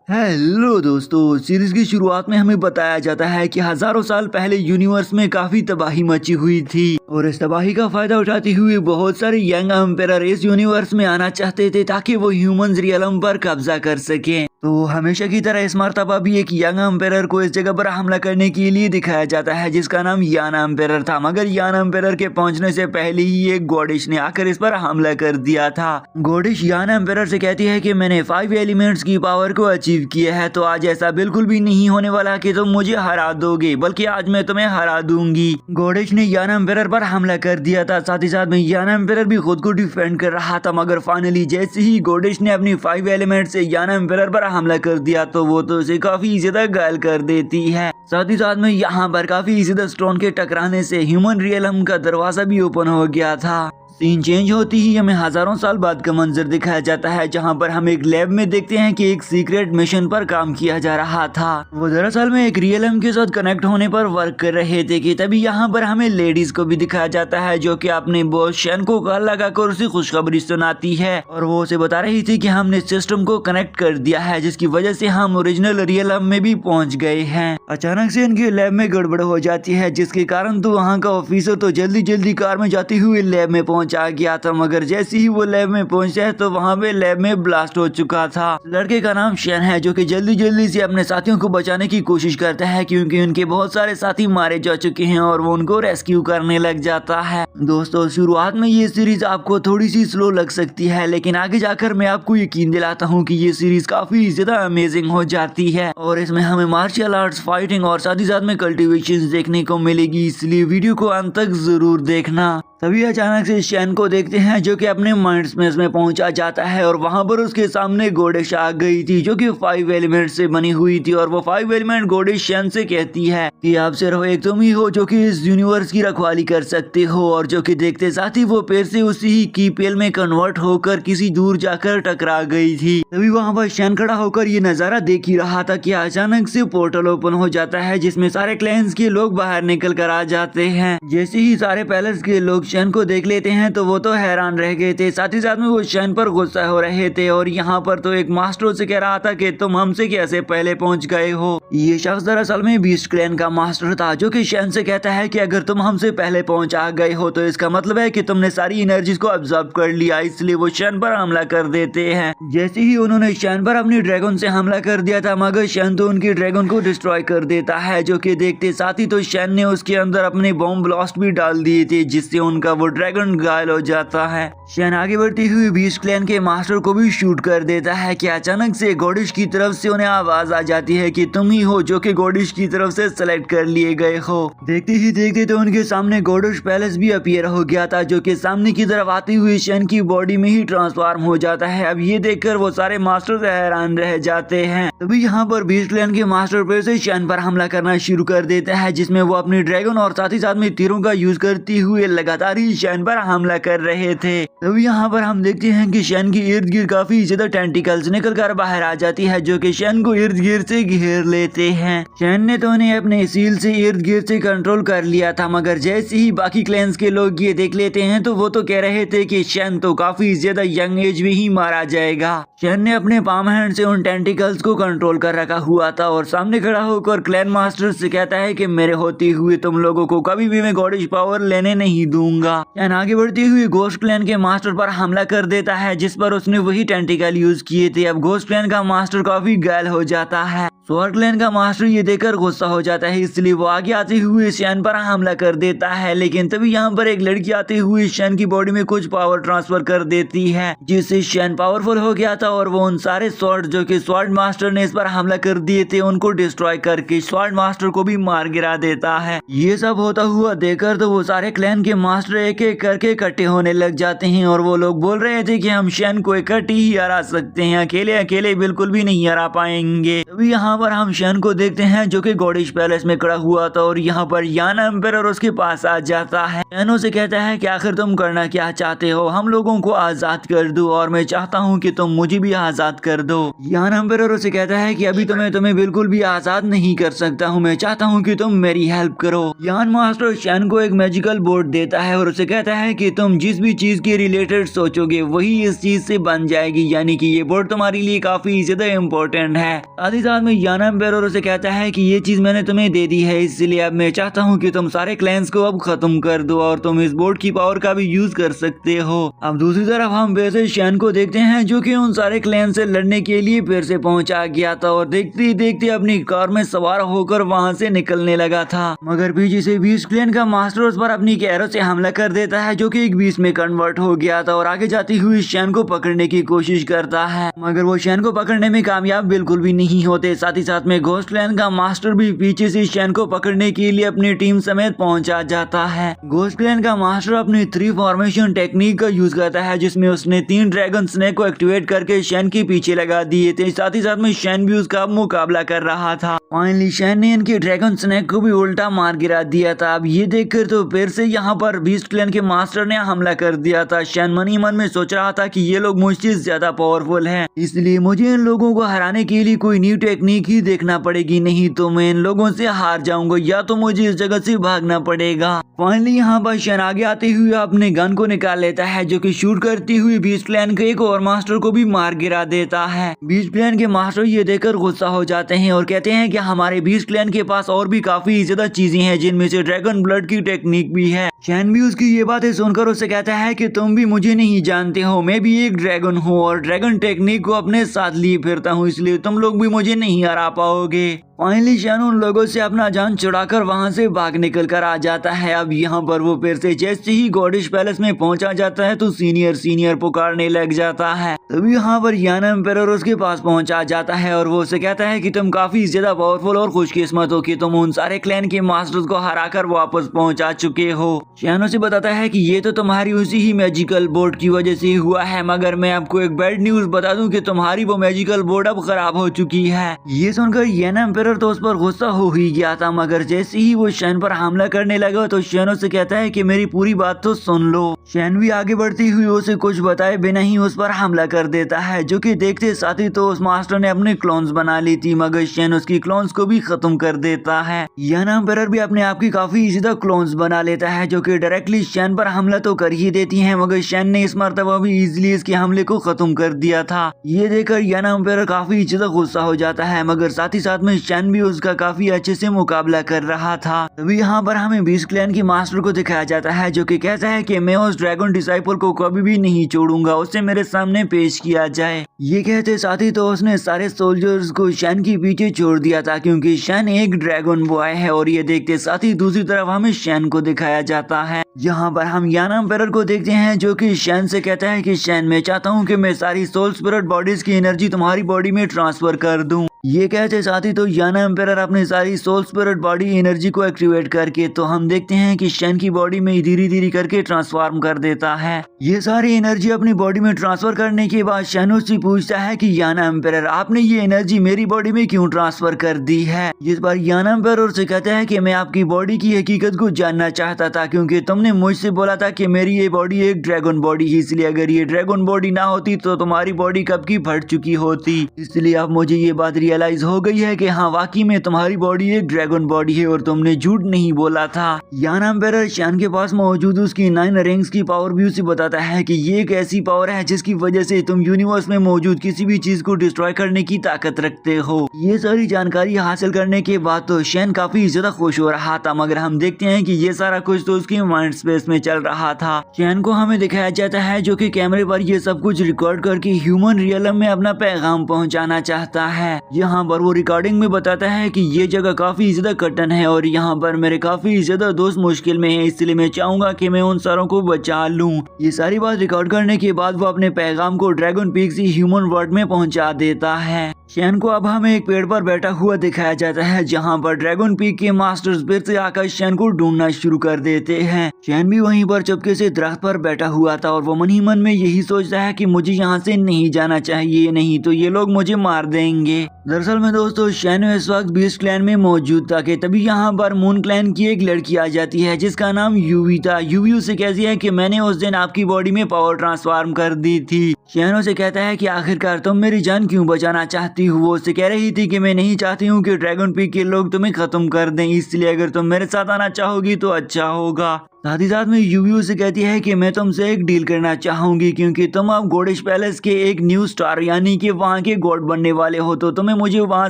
Hello दोस्तों, series की शुरुआत में हमें बताया जाता है कि हजारों साल पहले यूनिवर्स में काफी तबाही मची हुई थी और इस तबाही का फायदा उठाते हुए बहुत सारे यंग एम्पेरर इस यूनिवर्स में आना चाहते थे ताकि वो ह्यूमंस रियलम पर कब्जा कर सकें। तो हमेशा की तरह इस मर्तबा भी एक यंग एम्पेरर को इस जगह पर हमला करने के लिए दिखाया जाता है जिसका नाम यान एम्पेरर था। मगर यान एम्पेरर के पहुंचने से पहले ही एक गॉडेश ने आकर इस पर हमला कर दिया था। गॉडेश यान एम्पेरर से कहती है कि मैंने 5 एलिमेंट्स की पावर को अचीव किया है, तो आज ऐसा बिल्कुल भी नहीं होने वाला कि तुम मुझे हरा दोगे, बल्कि आज मैं तुम्हें हरा दूंगी। गॉडेश ने यान एम्पेरर पर हमला कर दिया था। साथ ही साथ में यान एम्पेरर भी खुद को डिफेंड कर रहा था, मगर फाइनली जैसे ही गॉडेश ने अपनी 5 एलिमेंट से यान एम्पेरर पर हमला कर दिया तो वो तो उसे काफी ज्यादा घायल कर देती है। साथ ही साथ में यहाँ पर काफी ज्यादा स्टोन के टकराने से ह्यूमन रियलम का दरवाजा भी ओपन हो गया था। सीन चेंज होती ही हमें हजारों साल बाद का मंजर दिखाया जाता है जहां पर हम एक लैब में देखते हैं कि एक सीक्रेट मिशन पर काम किया जा रहा था। वो दरअसल में एक रियलम के साथ कनेक्ट होने पर वर्क कर रहे थे कि तभी यहाँ पर हमें लेडीज को भी दिखाया जाता है जो कि अपने बॉस शेन को कॉल लगाकर उसे खुशखबरी सुनाती है और वो उसे बता रही थी कि हमने सिस्टम को कनेक्ट कर दिया है जिसकी वजह से हम ओरिजिनल रियलम में भी पहुँच गए हैं। अचानक से इनके लैब में गड़बड़ हो जाती है जिसके कारण तो वहाँ का ऑफिसर तो जल्दी जल्दी कार में जाते हुए लैब में आ गया था, मगर जैसे ही वो लैब में पहुंचा है तो वहां पे लैब में ब्लास्ट हो चुका था। लड़के का नाम शेन है जो कि जल्दी जल्दी से अपने साथियों को बचाने की कोशिश करता है क्योंकि उनके बहुत सारे साथी मारे जा चुके हैं और वो उनको रेस्क्यू करने लग जाता है। दोस्तों, शुरुआत में ये सीरीज आपको थोड़ी सी स्लो लग सकती है, लेकिन आगे जाकर मैं आपको यकीन दिलाता हूँ कि ये सीरीज काफी ज्यादा अमेजिंग हो जाती है और इसमें हमें मार्शल आर्ट्स, फाइटिंग और साथ ही साथ में कल्टीवेशन देखने को मिलेगी, इसलिए वीडियो को अंत तक जरूर देखना। तभी अचानक से शेन को देखते हैं जो कि अपने माइंड स्पेस में पहुंचा जाता है और वहां पर उसके सामने गॉडेश आ गई थी जो कि 5 एलिमेंट से बनी हुई थी और वो 5 एलिमेंट गॉडेश शेन से कहती है कि आप सिर्फ एक तुम ही हो जो कि इस यूनिवर्स की रखवाली कर सकते हो, और जो कि देखते साथ ही वो पेड़ से उसी ही की पेल में कन्वर्ट होकर किसी दूर जाकर टकरा गई थी। तभी वहां पर शेन खड़ा होकर ये नजारा देख ही रहा था कि अचानक से पोर्टल ओपन हो जाता है जिसमें सारे क्लैंस के लोग बाहर निकल कर आ जाते हैं। जैसे ही सारे पैलेस के लोग शेन को देख लेते हैं तो वो तो हैरान रह गए थे। साथ ही साथ में वो शेन पर गुस्सा हो रहे थे और यहाँ पर तो एक मास्टर से कह रहा था कि तुम हमसे कैसे पहले पहुंच गए हो। ये शख्स दरअसल में बीस्ट क्लैन का मास्टर था जो कि शेन से कहता है कि अगर तुम हमसे पहले पहुंचा गए हो तो इसका मतलब है कि तुमने सारी एनर्जी को ऑब्जर्व कर लिया, इसलिए वो शेन पर हमला कर देते हैं। जैसे ही उन्होंने शेन पर अपनी ड्रैगन से हमला कर दिया था, मगर शेन तो उनकी ड्रैगन को डिस्ट्रॉय कर देता है, जो कि देखते साथ ही तो शेन ने उसके अंदर अपने बॉम्ब ब्लास्ट भी डाल दिए थे जिससे उनका वो ड्रैगन घायल हो जाता है। शेन आगे बढ़ती हुई बीस्ट क्लैन के मास्टर को भी शूट कर देता है कि अचानक से गॉडेश की तरफ से उन्हें आवाज आ जाती है कि तुम ही हो जो कि गॉडेश की तरफ से सेलेक्ट कर लिए गए हो। देखते ही देखते तो उनके सामने गॉडेश पैलेस भी अपीयर हो गया था जो कि सामने की तरफ आती हुई शेन की बॉडी में ही ट्रांसफॉर्म हो जाता है। अब ये देखकर वो सारे मास्टर हैरान रह जाते हैं। तभी यहाँ पर बीस्ट क्लैन के मास्टर फिर से शेन पर हमला करना शुरू कर देता है जिसमें वो अपनी ड्रैगन और साथ ही साथ में तीरों का यूज करती हुए लगातार ही शेन पर हमला कर रहे थे। तभी यहाँ पर हम देखते हैं कि शेन की इर्द गिर्द काफी ज्यादा टेंटिकल्स निकल कर बाहर आ जाती है जो कि शेन को इर्द गिर्द से घेर लेते हैं। शेन ने तो उन्हें अपने सील से इर्द गिर्द से कंट्रोल कर लिया था, मगर जैसे ही बाकी क्लैंस के लोग ये देख लेते हैं तो वो तो कह रहे थे कि शेन तो काफी ज्यादा यंग एज में ही मारा जाएगा। शेन ने अपने पाम हैंड से उन टेंटिकल्स को कंट्रोल कर रखा हुआ था और सामने खड़ा होकर क्लैन मास्टर से कहता है कि मेरे होते हुए तुम लोगों को कभी भी मैं गॉडेश पावर लेने नहीं दूंगा। शेन आगे बढ़ती हुई घोस्ट क्लैन के मास्टर पर हमला कर देता है जिस पर उसने वही टेंटिकल यूज किए थे। अब घोस्ट क्लैन का मास्टर काफी घायल हो जाता है। स्वॉर्ड क्लैन का मास्टर ये देखकर गुस्सा हो जाता है, इसलिए वो आगे आते हुए शेन पर हमला कर देता है, लेकिन तभी यहाँ पर एक लड़की आते हुए शेन की बॉडी में कुछ पावर ट्रांसफर कर देती है जिससे शेन पावरफुल हो गया था और वो उन सारे स्वॉर्ड जो कि स्वॉर्ड मास्टर ने इस पर हमला कर दिए थे उनको डिस्ट्रॉय करके स्वॉर्ड मास्टर को भी मार गिरा देता है। ये सब होता हुआ देखकर तो वो सारे क्लैन के मास्टर एक एक करके इकट्ठे होने लग जाते हैं और वो लोग बोल रहे थे कि हम शेन को इकट्ठे ही हरा सकते हैं, अकेले अकेले बिल्कुल भी नहीं हरा पाएंगे। तभी यहाँ यहाँ पर हम शैन को देखते हैं जो कि गॉडिश पैलेस में खड़ा हुआ था और यहाँ पर यान एम्परर उसके पास आ जाता है। शैन उसे कहता है कि आखिर तुम करना क्या चाहते हो, हम लोगों को आजाद कर दो और मैं चाहता हूँ कि तुम मुझे भी आजाद कर दो। यान एम्परर उसे कहता है कि अभी तुम्हें बिल्कुल भी आजाद नहीं कर सकता हूँ, मैं चाहता हूँ कि तुम मेरी हेल्प करो। यान मास्टर शैन को एक मैजिकल बोर्ड देता है और उसे कहता है कि तुम जिस भी चीज के रिलेटेड सोचोगे वही इस चीज से बन जाएगी, यानी कि ये बोर्ड तुम्हारे लिए काफी ज्यादा इम्पोर्टेंट है। साथ ही साथ में यान एम्परर उसे कहता है कि ये चीज मैंने तुम्हें दे दी है, इसलिए अब मैं चाहता हूँ कि तुम सारे क्लैंस को अब खत्म कर दो और तुम इस बोर्ड की पावर का भी यूज कर सकते हो। अब दूसरी तरफ हम फिर से शैन को देखते हैं जो कि उन सारे क्लैन से लड़ने के लिए फिर से पहुंचा गया था और देखते ही देखते अपनी कार में सवार होकर वहां से निकलने लगा था, मगर पीछे से बीस्ट क्लैन का मास्टर उस पर अपनी कैरो से हमला कर देता है जो कि एक बीस्ट में कन्वर्ट हो गया था और आगे जाती हुई शैन को पकड़ने की कोशिश करता है, मगर वो शैन को पकड़ने में कामयाब बिल्कुल भी नहीं होते। साथ ही साथ में घोस्ट क्लैन का मास्टर भी पीछे से शैन को पकड़ने के लिए अपनी टीम समेत पहुंचा जाता है। घोस्ट क्लैन का मास्टर अपनी 3 फॉर्मेशन टेक्निक का यूज करता है जिसमें उसने 3 ड्रैगन स्नेक को एक्टिवेट करके शैन के पीछे लगा दिए थे। साथ ही साथ में शैन भी उसका मुकाबला कर रहा था। फाइनली शैन ने इनके ड्रैगन स्नेक को भी उल्टा मार गिरा दिया था। अब ये देखकर तो फिर से यहाँ पर बीस्ट क्लैन के मास्टर ने हमला कर दिया था। शैन मन ही मन में सोच रहा था कि ये लोग मुझसे ज्यादा पावरफुल हैं, इसलिए मुझे इन लोगों को हराने के लिए कोई न्यू टेक्निक ही देखना पड़ेगी, नहीं तो मैं इन लोगों से हार जाऊंगा या तो मुझे इस जगह से भागना पड़ेगा। फाइनली यहाँ पर शैन आगे आते हुए अपने गन को निकाल लेता है जो कि शूट करती हुई बीस्ट क्लैन के एक और मास्टर को भी मार गिरा देता है। बीस्ट क्लैन के मास्टर ये देखकर गुस्सा हो जाते हैं और कहते हैं कि हमारे बीस्ट क्लैन के पास और भी काफी ज्यादा चीजें हैं जिनमें से ड्रैगन ब्लड की टेक्निक भी है। शैन भी उसकी ये बातें सुनकर उसे कहता है कि तुम भी मुझे नहीं जानते हो, मैं भी एक ड्रैगन हूँ और ड्रैगन टेक्निक को अपने साथ लिए फिरता हूँ, इसलिए तुम लोग भी मुझे नहीं हरा पाओगे। फाइनली शैन उन लोगों से अपना जान छुड़ाकर वहां से भाग निकल कर आ जाता है। अब यहाँ पर वो फिर से जैसे ही गॉडिश पैलेस में पहुंचा जाता है तो सीनियर पुकारने लग जाता है। तभी यहाँ पर यान एम्परर उसके पास पहुंचा जाता है और वो उसे कहता है कि तुम काफी ज्यादा पावरफुल और खुशकिस्मत हो कि तुम उन सारे क्लैन के मास्टर्स को हराकर वापस पहुंचा चुके हो। शैन उसे बताता है कि ये तो तुम्हारी उसी ही मैजिकल बोर्ड की वजह से हुआ है, मगर मैं आपको एक बैड न्यूज बता दूं कि तुम्हारी वो मैजिकल बोर्ड अब खराब हो चुकी है। ये सुनकर यान एम्परर तो उस पर गुस्सा हो ही गया था, मगर जैसे ही वो शैन पर हमला करने लगा तो शैन उसे कहता है कि मेरी पूरी बात तो सुन लो। शैन भी आगे बढ़ती हुई उसे कुछ बताए बिना ही उस पर हमला कर देता है, जो कि देखते साथ ही तो उस मास्टर ने अपने क्लोन्स बना ली थी, मगर शैन उसकी क्लोन्स को भी खत्म कर देता है। यान एम्परर भी अपने आप की काफी ज्यादा क्लोन्स बना लेता है जो कि डायरेक्टली शैन पर हमला तो कर ही देती है, मगर शैन ने इस मर्तबा भी इजीली इसके हमले को खत्म कर दिया था। ये देखकर यान एम्परर काफी ज्यादा गुस्सा हो जाता है, मगर साथ ही साथ में शैन भी उसका काफी अच्छे से मुकाबला कर रहा था। तभी यहाँ पर हमें बीस्ट क्लैन की मास्टर को दिखाया जाता है जो कि कहता है कि मैं उस ड्रैगन डिसाइपल को कभी भी नहीं छोड़ूंगा, उसे मेरे सामने पेश किया जाए। ये कहते साथ ही तो उसने सारे सोल्जर्स को शैन के पीछे छोड़ दिया था क्योंकि शैन एक ड्रैगन बॉय है। और ये देखते साथ ही दूसरी तरफ हमें शैन को दिखाया जाता है। यहाँ पर हम यान एम्परर को देखते हैं जो कि शैन से कहता है कि शैन मैं चाहता हूँ कि मैं सारी सोल स्पिरिट बॉडीज की एनर्जी तुम्हारी बॉडी में ट्रांसफर कर दूं। ये कहते साथ ही तो यान एम्परर अपनी सारी सोल स्पिरिट बॉडी एनर्जी को एक्टिवेट करके तो हम देखते हैं कि शैन की बॉडी में धीरे धीरे करके ट्रांसफॉर्म कर देता है। ये सारी एनर्जी अपनी बॉडी में ट्रांसफर करने के बाद शैन उससे पूछता है कि यान एम्परर आपने ये एनर्जी मेरी बॉडी में क्यों ट्रांसफर कर दी है। इस बार यान एम्परर से कहता है कि मैं आपकी बॉडी की हकीकत को जानना चाहता था क्योंकि तुमने मुझसे बोला था कि मेरी ये बॉडी एक ड्रैगन बॉडी है, इसलिए अगर ये ड्रैगन बॉडी ना होती तो तुम्हारी बॉडी कब की फट चुकी होती। इसलिए अब मुझे ये बात रियलाइज हो गई है कि हाँ वाकई में तुम्हारी बॉडी एक ड्रैगन बॉडी है और तुमने झूठ नहीं बोला था। यान एम्परर शैन के पास मौजूद उसकी 9 रिंग्स की पावर भी उसे बताता है कि ये एक ऐसी पावर है जिसकी वजह से तुम यूनिवर्स में मौजूद किसी भी चीज को डिस्ट्रॉय करने की ताकत रखते हो। ये सारी जानकारी हासिल करने के बाद तो शैन काफी ज्यादा खुश हो रहा था, मगर हम देखते हैं कि ये सारा कुछ तो उसकी माइंड स्पेस में चल रहा था। शैन को हमें दिखाया जाता है जो कि कैमरे पर ये सब कुछ रिकॉर्ड करके ह्यूमन रियलम में अपना पैगाम पहुंचाना चाहता है। यहाँ पर वो रिकॉर्डिंग में बताता है कि ये जगह काफी ज्यादा कठिन है और यहाँ पर मेरे काफी ज्यादा दोस्त मुश्किल में हैं, इसलिए मैं चाहूंगा कि मैं उन सारों को बचा लूं। ये सारी बात रिकॉर्ड करने के बाद वो अपने पैगाम को ड्रैगन पीक से ह्यूमन वर्ल्ड में पहुंचा देता है। शैन को अब हमें एक पेड़ पर बैठा हुआ दिखाया जाता है जहाँ पर ड्रैगन पीक के मास्टर्स फिर से आकर शैन को ढूंढना शुरू कर देते हैं। शैन भी वहीं पर चुपके से दरख्त पर बैठा हुआ था और वो मन ही मन में यही सोचता है कि मुझे यहाँ से नहीं जाना चाहिए, नहीं तो ये लोग मुझे मार देंगे। दरअसल में दोस्तों शैनो इस वक्त बीस्ट क्लैन में मौजूद था कि तभी यहाँ पर मून क्लैन की एक लड़की आ जाती है जिसका नाम यूवी था। यूवी उसे कहती है कि मैंने उस दिन आपकी बॉडी में पावर ट्रांसफॉर्म कर दी थी। शैनो से कहता है कि आखिरकार तुम मेरी जान क्यों बचाना चाहती हो। वो उसे कह रही थी कि मैं नहीं चाहती हूँ कि ड्रैगन पीक के लोग तुम्हें खत्म कर दें, इसलिए अगर तुम मेरे साथ आना चाहोगी तो अच्छा होगा। साथ ही साथ में यूवी उसे कहती है कि मैं तुमसे एक डील करना चाहूंगी क्योंकि तुम अब गॉडेस पैलेस के एक न्यू स्टार यानी कि वहाँ के गॉड बनने वाले हो, तो तुम्हें मुझे वहाँ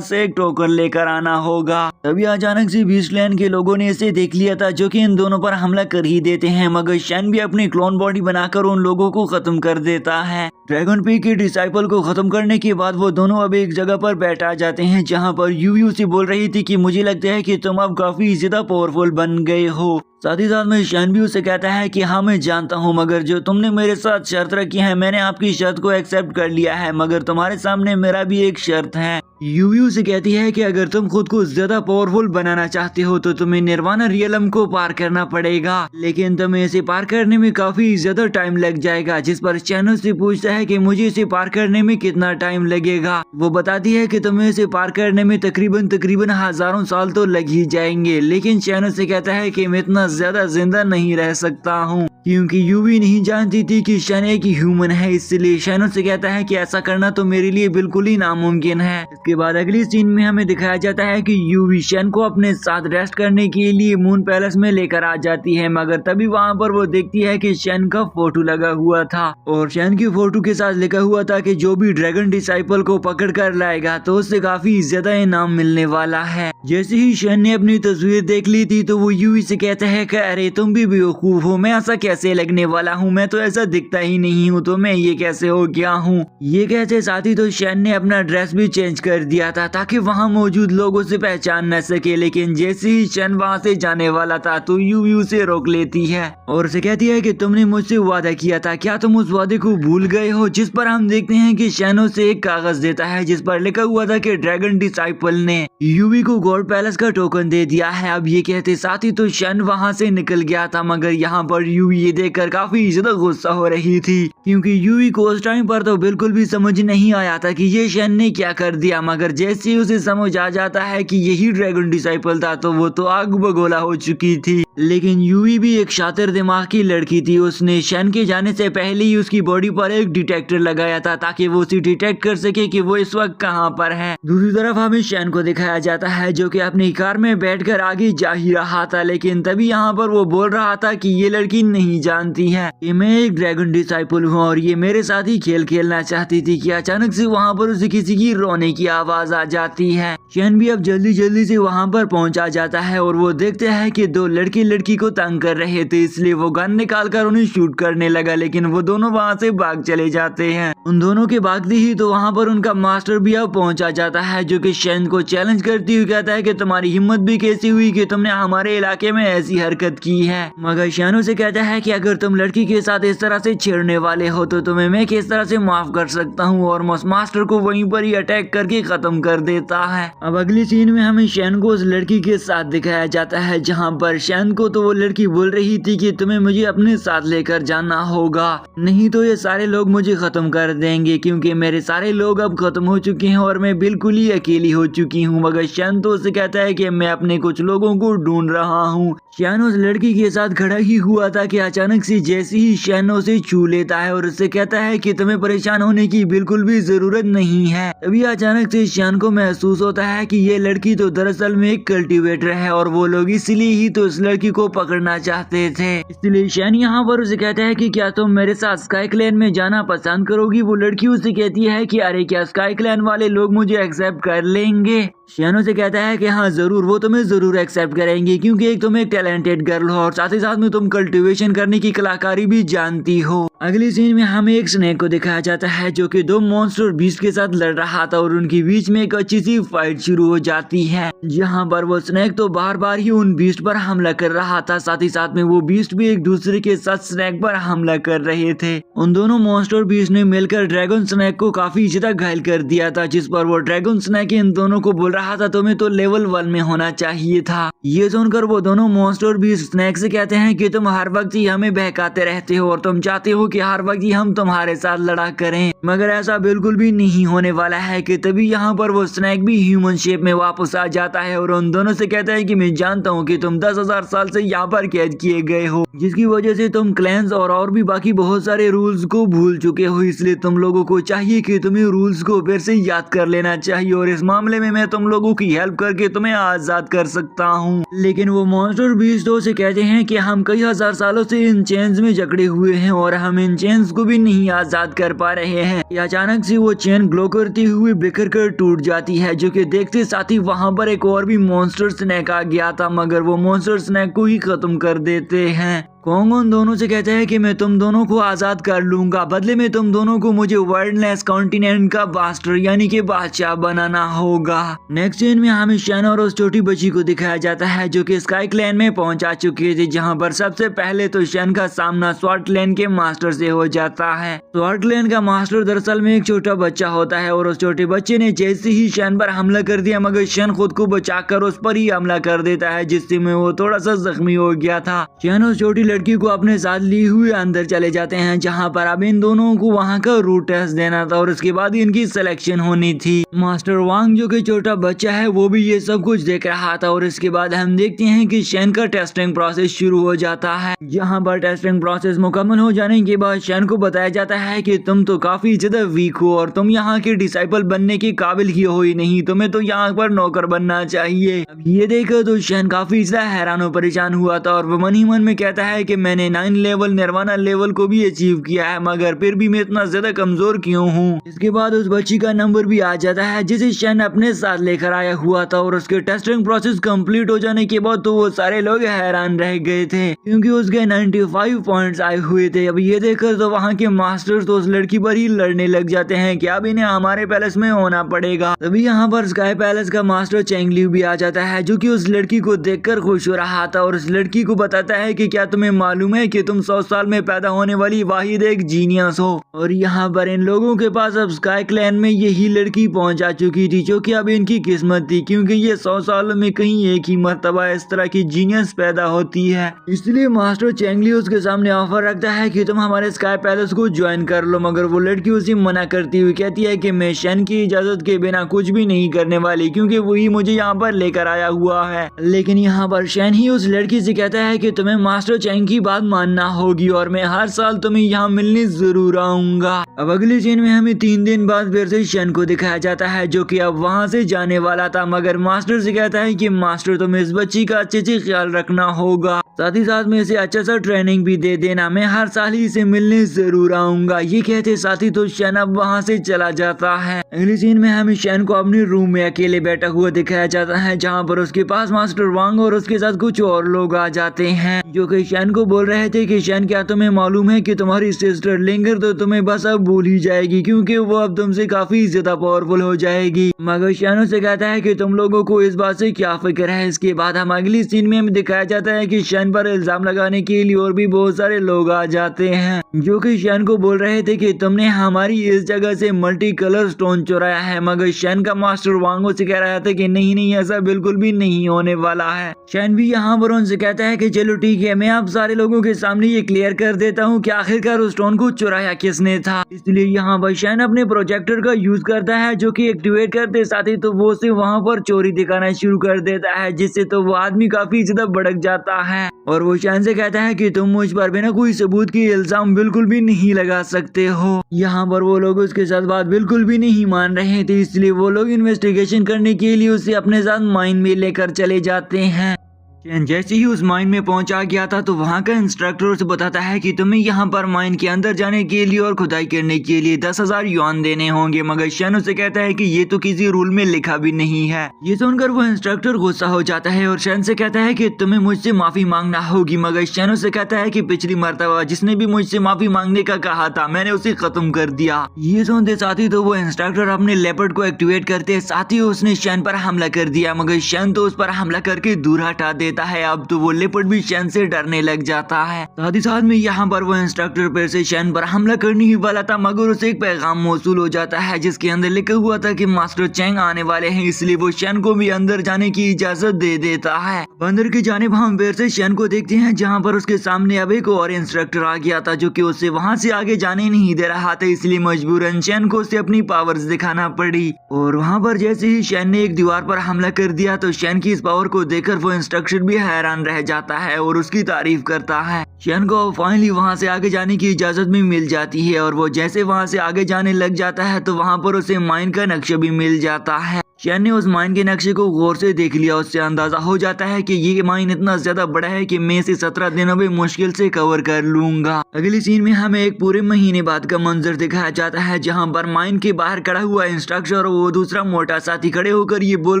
से एक टोकन लेकर आना होगा। तभी अचानक से बीस्ट क्लैन के लोगों ने इसे देख लिया था जो कि इन दोनों पर हमला कर ही देते हैं, मगर शैन भी अपनी क्लोन बॉडी बनाकर उन लोगों को खत्म कर देता है। ड्रैगन पीक के डिसाइपल को खत्म करने के बाद वो दोनों अब एक जगह पर बैठा जाते हैं जहाँ पर यूवी उसे बोल रही थी कि मुझे लगता है कि तुम अब काफी ज्यादा पावरफुल बन गए हो। साथ ही साथ में शैन भी उसे कहता है कि हाँ मैं जानता हूँ, मगर जो तुमने मेरे साथ शर्त रखी है मैंने आपकी शर्त को एक्सेप्ट कर लिया है, मगर तुम्हारे सामने मेरा भी एक शर्त है। यूवी उसे कहती है कि अगर तुम खुद को ज्यादा पावरफुल बनाना चाहते हो तो तुम्हें निर्वाणा रियलम को पार करना पड़ेगा, लेकिन तुम्हें इसे पार करने में काफी ज्यादा टाइम लग जाएगा। जिस पर शैनो से पूछता है कि मुझे इसे पार करने में कितना टाइम लगेगा। वो बताती है कि तुम्हें इसे पार करने में तकरीबन हजारों साल तो लग ही जाएंगे, लेकिन शैनो से कहता है कि मैं इतना ज्यादा जिंदा नहीं रह सकता हूँ, क्योंकि यूवी नहीं जानती थी कि शैन एक ह्यूमन है। इसलिए शैनो से कहता है कि ऐसा करना तो मेरे लिए बिल्कुल ही नामुमकिन है। इसके बाद अगली सीन में हमें दिखाया जाता है कि यूवी शैन को अपने साथ रेस्ट करने के लिए मून पैलेस में लेकर आ जाती है, मगर तभी वहाँ पर वो देखती है कि शैन का फोटो लगा हुआ था और शैन की फोटो के साथ लिखा हुआ था कि जो भी ड्रैगन डिसाइपल को पकड़ कर लाएगा तो उससे काफी ज्यादा इनाम मिलने वाला है। जैसे ही शैन ने अपनी तस्वीर देख ली थी तो वो यूवी से कहता है कि अरे तुम भी बेवकूफ हो, मैं ऐसा कैसे लगने वाला हूँ, मैं तो ऐसा दिखता ही नहीं हूँ, तो मैं ये कैसे हो गया हूँ। ये कहते साथ ही तो शैन ने अपना ड्रेस भी चेंज कर दिया था ताकि वहाँ मौजूद लोग उसे पहचान न सके, लेकिन जैसे ही शैन वहाँ से जाने वाला था तो यूवी उसे रोक लेती है और उसे कहती है कि तुमने मुझसे वादा किया था, क्या तुम उस वादे को भूल गए हो। जिस पर हम देखते हैं कि शैनो से एक कागज देता है जिस पर लिखा हुआ था कि ड्रैगन डिसाइपल ने यूवी को गॉड पैलेस का टोकन दे दिया है। अब ये कहते साथ ही तो शैन वहाँ से निकल गया था, मगर यहाँ पर यूवी ये देखकर काफी ज्यादा गुस्सा हो रही थी क्योंकि यूवी को उस टाइम पर तो बिल्कुल भी समझ नहीं आया था कि ये शैन ने क्या कर दिया, मगर जैसे ही उसे समझ आ जाता है कि यही ड्रैगन डिसाइपल था तो वो तो आग बगोला हो चुकी थी। लेकिन यूवी भी एक शातिर दिमाग की लड़की थी, उसने शैन के जाने से पहले ही उसकी बॉडी पर एक डिटेक्टर लगाया था ताकि वो उसे डिटेक्ट कर सके कि वो इस वक्त कहाँ पर है। दूसरी तरफ हमें शैन को दिखाया जाता है जो कि अपनी कार में बैठकर आगे जा ही रहा था, लेकिन तभी यहाँ पर वो बोल रहा था कि ये लड़की नहीं जानती है कि मैं एक ड्रैगन डिसाइपल हूँ और ये मेरे साथ ही खेल खेलना चाहती थी कि अचानक से वहाँ पर उसे किसी की रोने की आवाज आ जाती है। शैन भी अब जल्दी से वहाँ पर पहुँचा जाता है और वो देखते हैं कि दो लड़के लड़की को तंग कर रहे थे, इसलिए वो गन निकालकर उन्हें शूट करने लगा, लेकिन वो दोनों वहाँ से भाग चले जाते हैं। उन दोनों के भागते ही तो वहाँ पर उनका मास्टर भी अब पहुँचा जाता है जो कि शैन को चैलेंज करती हुई कहता है कि तुम्हारी हिम्मत भी कैसी हुई कि तुमने हमारे इलाके में ऐसी हरकत की है। मगर शैन उसे कहता है कि अगर तुम लड़की के साथ इस तरह से छेड़ने वाले हो तो तुम्हें मैं किस तरह से माफ कर सकता हूँ, और मास्टर को वहीं पर ही अटैक करके खत्म कर देता है। अब अगली सीन में हमें शैन को उस लड़की के साथ दिखाया जाता है जहाँ पर शैन को तो वो लड़की बोल रही थी कि तुम्हें मुझे अपने साथ लेकर जाना होगा, नहीं तो ये सारे लोग मुझे खत्म कर देंगे क्योंकि मेरे सारे लोग अब खत्म हो चुके हैं और मैं बिल्कुल ही अकेली हो चुकी हूँ। मगर शैन तो उसे कहता है कि मैं अपने कुछ लोगों को ढूंढ रहा हूँ। शैन उस लड़की के साथ खड़ा ही हुआ था कि अचानक से जैसे ही शैन उसे छू लेता है और उससे कहता है कि तुम्हें परेशान होने की बिल्कुल भी जरूरत नहीं है। तभी अचानक से शैन को महसूस होता है कि ये लड़की तो दरअसल में एक कल्टीवेटर है और वो लोग इसलिए ही तो इस लड़की को पकड़ना चाहते थे। इसलिए शैन यहाँ पर उसे कहता है कि क्या तुम मेरे साथ स्काई क्लैन में जाना पसंद करोगी। वो लड़की उसे कहती है कि अरे क्या स्काई क्लैन वाले लोग मुझे एक्सेप्ट कर लेंगे। शैन उसे कहता है कि हाँ जरूर, वो तुम्हें जरूर एक्सेप्ट करेंगे क्योंकि एक तुम एक टैलेंटेड गर्ल हो और साथ ही साथ में तुम कल्टीवेशन करने की कलाकारी भी जानती हो। अगली सीन में हमें एक स्नेक को दिखाया जाता है जो कि दो मॉन्स्टर बीस्ट के साथ लड़ रहा था और उनके बीच में एक अच्छी सी फाइट शुरू हो जाती है जहाँ पर वो स्नेक तो बार बार ही उन बीस्ट पर हमला कर रहा था, साथ ही साथ में वो बीस्ट भी एक दूसरे के साथ स्नेक पर हमला कर रहे थे। उन दोनों मॉन्स्टर बीस्ट ने मिलकर ड्रैगन स्नेक को काफी ज्यादा घायल कर दिया था, जिस पर वो ड्रैगन स्नेक इन दोनों को बोल रहा था तुम्हें तो लेवल 1 में होना चाहिए था। ये सुनकर वो दोनों मॉन्स्टर भी स्नेक से कहते हैं कि तुम हर वक्त ही हमें बहकाते रहते हो और तुम चाहते हो कि हर वक्त ही हम तुम्हारे साथ लड़ा करें, मगर ऐसा बिल्कुल भी नहीं होने वाला है। कि तभी यहाँ पर वो स्नेक भी ह्यूमन शेप में वापस आ जाता है और उन दोनों से कहता है कि मैं जानता हूँ कि तुम 10,000 साल से यहाँ पर कैद किए गए हो, जिसकी वजह से तुम क्लैंस और भी बाकी बहुत सारे रूल्स को भूल चुके हो, इसलिए तुम लोगों को चाहिए कि तुम्हें रूल्स को फिर से याद कर लेना चाहिए और इस मामले में मैं तुम लोगों की हेल्प करके तुम्हें आजाद कर सकता हूँ। लेकिन वो मॉन्स्टर बीस्टों से कहते हैं कि हम कई हजार सालों से इन चेन्स में जकड़े हुए हैं और हम इन चेन्स को भी नहीं आजाद कर पा रहे हैं। अचानक से वो चेन ग्लो करती हुई बिखर कर टूट जाती है, जो कि देखते साथ ही वहाँ पर एक और भी मॉन्स्टर स्नेक आ गया था, मगर वो मॉन्स्टर स्नेक को ही खत्म कर देते हैं। कोंग उन दोनों से कहता है कि मैं तुम दोनों को आजाद कर लूंगा, बदले में तुम दोनों को मुझे वर्ल्डलेस कॉन्टिनेंट का मास्टर यानी कि बादशाह बनाना होगा। नेक्स्ट सीन में हमें शैन और उस छोटी बच्ची को दिखाया जाता है जो कि स्काई क्लैन में पहुंचा चुकी थी, जहां पर सबसे पहले तो शैन का सामना स्वॉर्ड क्लैन के मास्टर से हो जाता है। स्वॉर्ड क्लैन का मास्टर दरअसल में एक छोटा बच्चा होता है और उस छोटे बच्चे ने जैसे ही शैन पर हमला कर दिया, मगर शैन खुद को बचाकर उस पर ही हमला कर देता है, जिससे में वो थोड़ा सा जख्मी हो गया था। शैन उस छोटी लड़की को अपने साथ ली हुए अंदर चले जाते हैं, जहां पर अब इन दोनों को वहां का रूट टेस्ट देना था और उसके बाद इनकी सिलेक्शन होनी थी। मास्टर वांग जो कि छोटा बच्चा है वो भी ये सब कुछ देख रहा था और इसके बाद हम देखते हैं कि शैन का टेस्टिंग प्रोसेस शुरू हो जाता है, जहां पर टेस्टिंग प्रोसेस मुकम्मल हो जाने के बाद शैन को बताया जाता है कि तुम तो काफी ज्यादा वीक हो और तुम यहाँ के डिसाइपल बनने के काबिल ही हो ही नहीं, तुम्हें तो यहाँ पर नौकर बनना चाहिए। अब ये देखकर तो शैन काफी ज्यादा हैरान और परेशान हुआ था और वो मन ही मन में कहता है कि मैंने 9 लेवल निर्वाणा लेवल को भी अचीव किया है, मगर फिर भी मैं इतना ज्यादा कमजोर क्यों हूँ। इसके बाद उस बच्ची का नंबर भी आ जाता है जिसे शैन अपने साथ लेकर आया हुआ था और उसके टेस्टिंग प्रोसेस कंप्लीट हो जाने के बाद तो वो सारे लोग हैरान रह गए थे, क्योंकि उसके 95 पॉइंट्स आए हुए थे। अब ये देखकर तो वहाँ के मास्टर्स तो उस लड़की पर ही लड़ने लग जाते हैं कि अब इन्हें हमारे पैलेस में होना पड़ेगा। तभी यहाँ पर स्काई पैलेस का मास्टर चेंग लियू भी आ जाता है, जो कि उस लड़की को देखकर खुश हो रहा था और उस लड़की को बताता है कि क्या तुम्हें मालूम है कि तुम 100 साल में पैदा होने वाली वाहिद एक जीनियस हो। और यहाँ पर इन लोगों के पास अब स्काई क्लैन में यही लड़की पहुंचा चुकी थी, जो कि अब इनकी किस्मत थी, क्योंकि ये 100 सालों में कहीं एक ही मर्तबा इस तरह की जीनियस पैदा होती है। इसलिए मास्टर चेंग लियू उसके सामने ऑफर रखता है कि तुम हमारे स्काई पैलेस को ज्वाइन कर लो, मगर वो लड़की उसे मना करती हुई कहती है कि मैं शैन की इजाजत के बिना कुछ भी नहीं करने वाली, क्योंकि वही मुझे यहाँ पर लेकर आया हुआ है। लेकिन यहाँ पर शैन ही उस लड़की से कहता है कि तुम्हें मास्टर चेंग की बात मानना होगी और मैं हर साल तुम्हें यहाँ मिलने जरूर आऊंगा। अब अगली सीन में हमें 3 दिन बाद फिर से शैन को दिखाया जाता है, जो कि अब वहाँ से जाने वाला था, मगर मास्टर से कहता है कि मास्टर तुम्हें इस बच्ची का अच्छे से ख्याल रखना होगा, साथ ही साथ में इसे अच्छा सा ट्रेनिंग भी दे देना, मैं हर साल ही इसे मिलने जरूर आऊंगा। ये कहते साथ ही तो शैन अब वहाँ से चला जाता है। अगली सीन में हमें शैन को अपने रूम में अकेले बैठा हुआ दिखाया जाता है, जहाँ पर उसके पास मास्टर वांग और उसके साथ कुछ और लोग आ जाते हैं, जो कि शैन को बोल रहे थे कि शैन क्या तुम्हें मालूम है कि तुम्हारी सिस्टर लिंगर तो तुम्हें बस अब भूल ही जाएगी, क्योंकि वो अब तुमसे काफी ज्यादा पावरफुल हो जाएगी। मगर शैन उससे कहता है कि तुम लोगों को इस बात से क्या फिक्र है। इसके बाद हम अगली सीन में हमें दिखाया जाता है कि शैन पर इल्जाम लगाने के लिए और भी बहुत सारे लोग आ जाते हैं, जो कि शैन को बोल रहे थे कि तुमने हमारी इस जगह से मल्टी कलर स्टोन चुराया है। मगर शैन का मास्टर वांगो से कह रहा था कि नहीं ऐसा बिल्कुल भी नहीं होने वाला है। शैन भी यहाँ पर उनसे कहता है कि चलो ठीक है, मैं आप सारे लोगों के सामने ये क्लियर कर देता हूँ कि आखिरकार उस स्टोन को चुराया किसने था। इसलिए यहाँ पर शैन अपने प्रोजेक्टर का यूज करता है, जो कि एक्टिवेट करते साथ ही तो वो उसे वहाँ पर चोरी दिखाना शुरू कर देता है, जिससे तो वो आदमी काफी ज्यादा भड़क जाता है और वो शैन से कहता है कि तुम मुझ पर बिना कोई सबूत के इल्जाम बिल्कुल भी नहीं लगा सकते हो। यहाँ पर वो लोग उसके साथ बात बिल्कुल भी नहीं मान रहे थे, इसलिए वो लोग इन्वेस्टिगेशन करने के लिए उसे अपने साथ माइन में लेकर चले जाते हैं। जैसे ही उस माइन में पहुंचा गया था तो वहां का इंस्ट्रक्टर उसे बताता है कि तुम्हें यहाँ पर माइन के अंदर जाने के लिए और खुदाई करने के लिए 10,000 युआन देने होंगे, मगर शैन उसे कहता है कि ये तो किसी रूल में लिखा भी नहीं है। ये सुनकर वो इंस्ट्रक्टर गुस्सा हो जाता है और शैन से कहता है कि तुम्हें मुझसे माफी मांगना होगी, मगर शैन उसे कहता है कि पिछली मर्तबा जिसने भी मुझसे माफी मांगने का कहा था मैंने उसे खत्म कर दिया। ये सुनते साथ ही तो वो इंस्ट्रक्टर अपने लेपर्ड को एक्टिवेट करते साथ ही उसने शैन पर हमला कर दिया, मगर शैन तो उस पर हमला करके दूर हटा देता देता है। अब तो वो लेपर्ड भी शैन से डरने लग जाता है। साथ ही साथ में यहाँ पर वो इंस्ट्रक्टर फिर से शैन पर हमला करने ही वाला था, मगर उसे एक पैगाम मौसूल हो जाता है जिसके अंदर लिखा हुआ था कि मास्टर चैंग आने वाले हैं, इसलिए वो शैन को भी अंदर जाने की इजाजत दे देता है। अंदर की जानिब हम फिर से शैन को देखते हैं जहाँ पर उसके सामने अब एक और इंस्ट्रक्टर आ गया था जो कि उसे वहाँ से आगे जाने नहीं दे रहा था, इसलिए मजबूरन शैन को उसे अपनी पावर्स दिखाना पड़ी। और वहाँ पर जैसे ही शैन ने एक दीवार पर हमला कर दिया तो शैन की इस पावर को देखकर वो इंस्ट्रक्टर भी हैरान रह जाता है और उसकी तारीफ करता है। शैन को फाइनली वहाँ से आगे जाने की इजाजत भी मिल जाती है और वो जैसे वहाँ से आगे जाने लग जाता है तो वहाँ पर उसे माइन का नक्शा भी मिल जाता है। शैन ने उस माइन के नक्शे को गौर से देख लिया, उससे अंदाजा हो जाता है कि ये माइन इतना ज्यादा बड़ा है कि मैं इसे 17 दिनों में मुश्किल से कवर कर लूंगा। अगली सीन में हमें एक पूरे महीने बाद का मंजर दिखाया जाता है जहां पर माइन के बाहर खड़ा हुआ इंस्ट्रक्टर और वो दूसरा मोटा साथी खड़े होकर ये बोल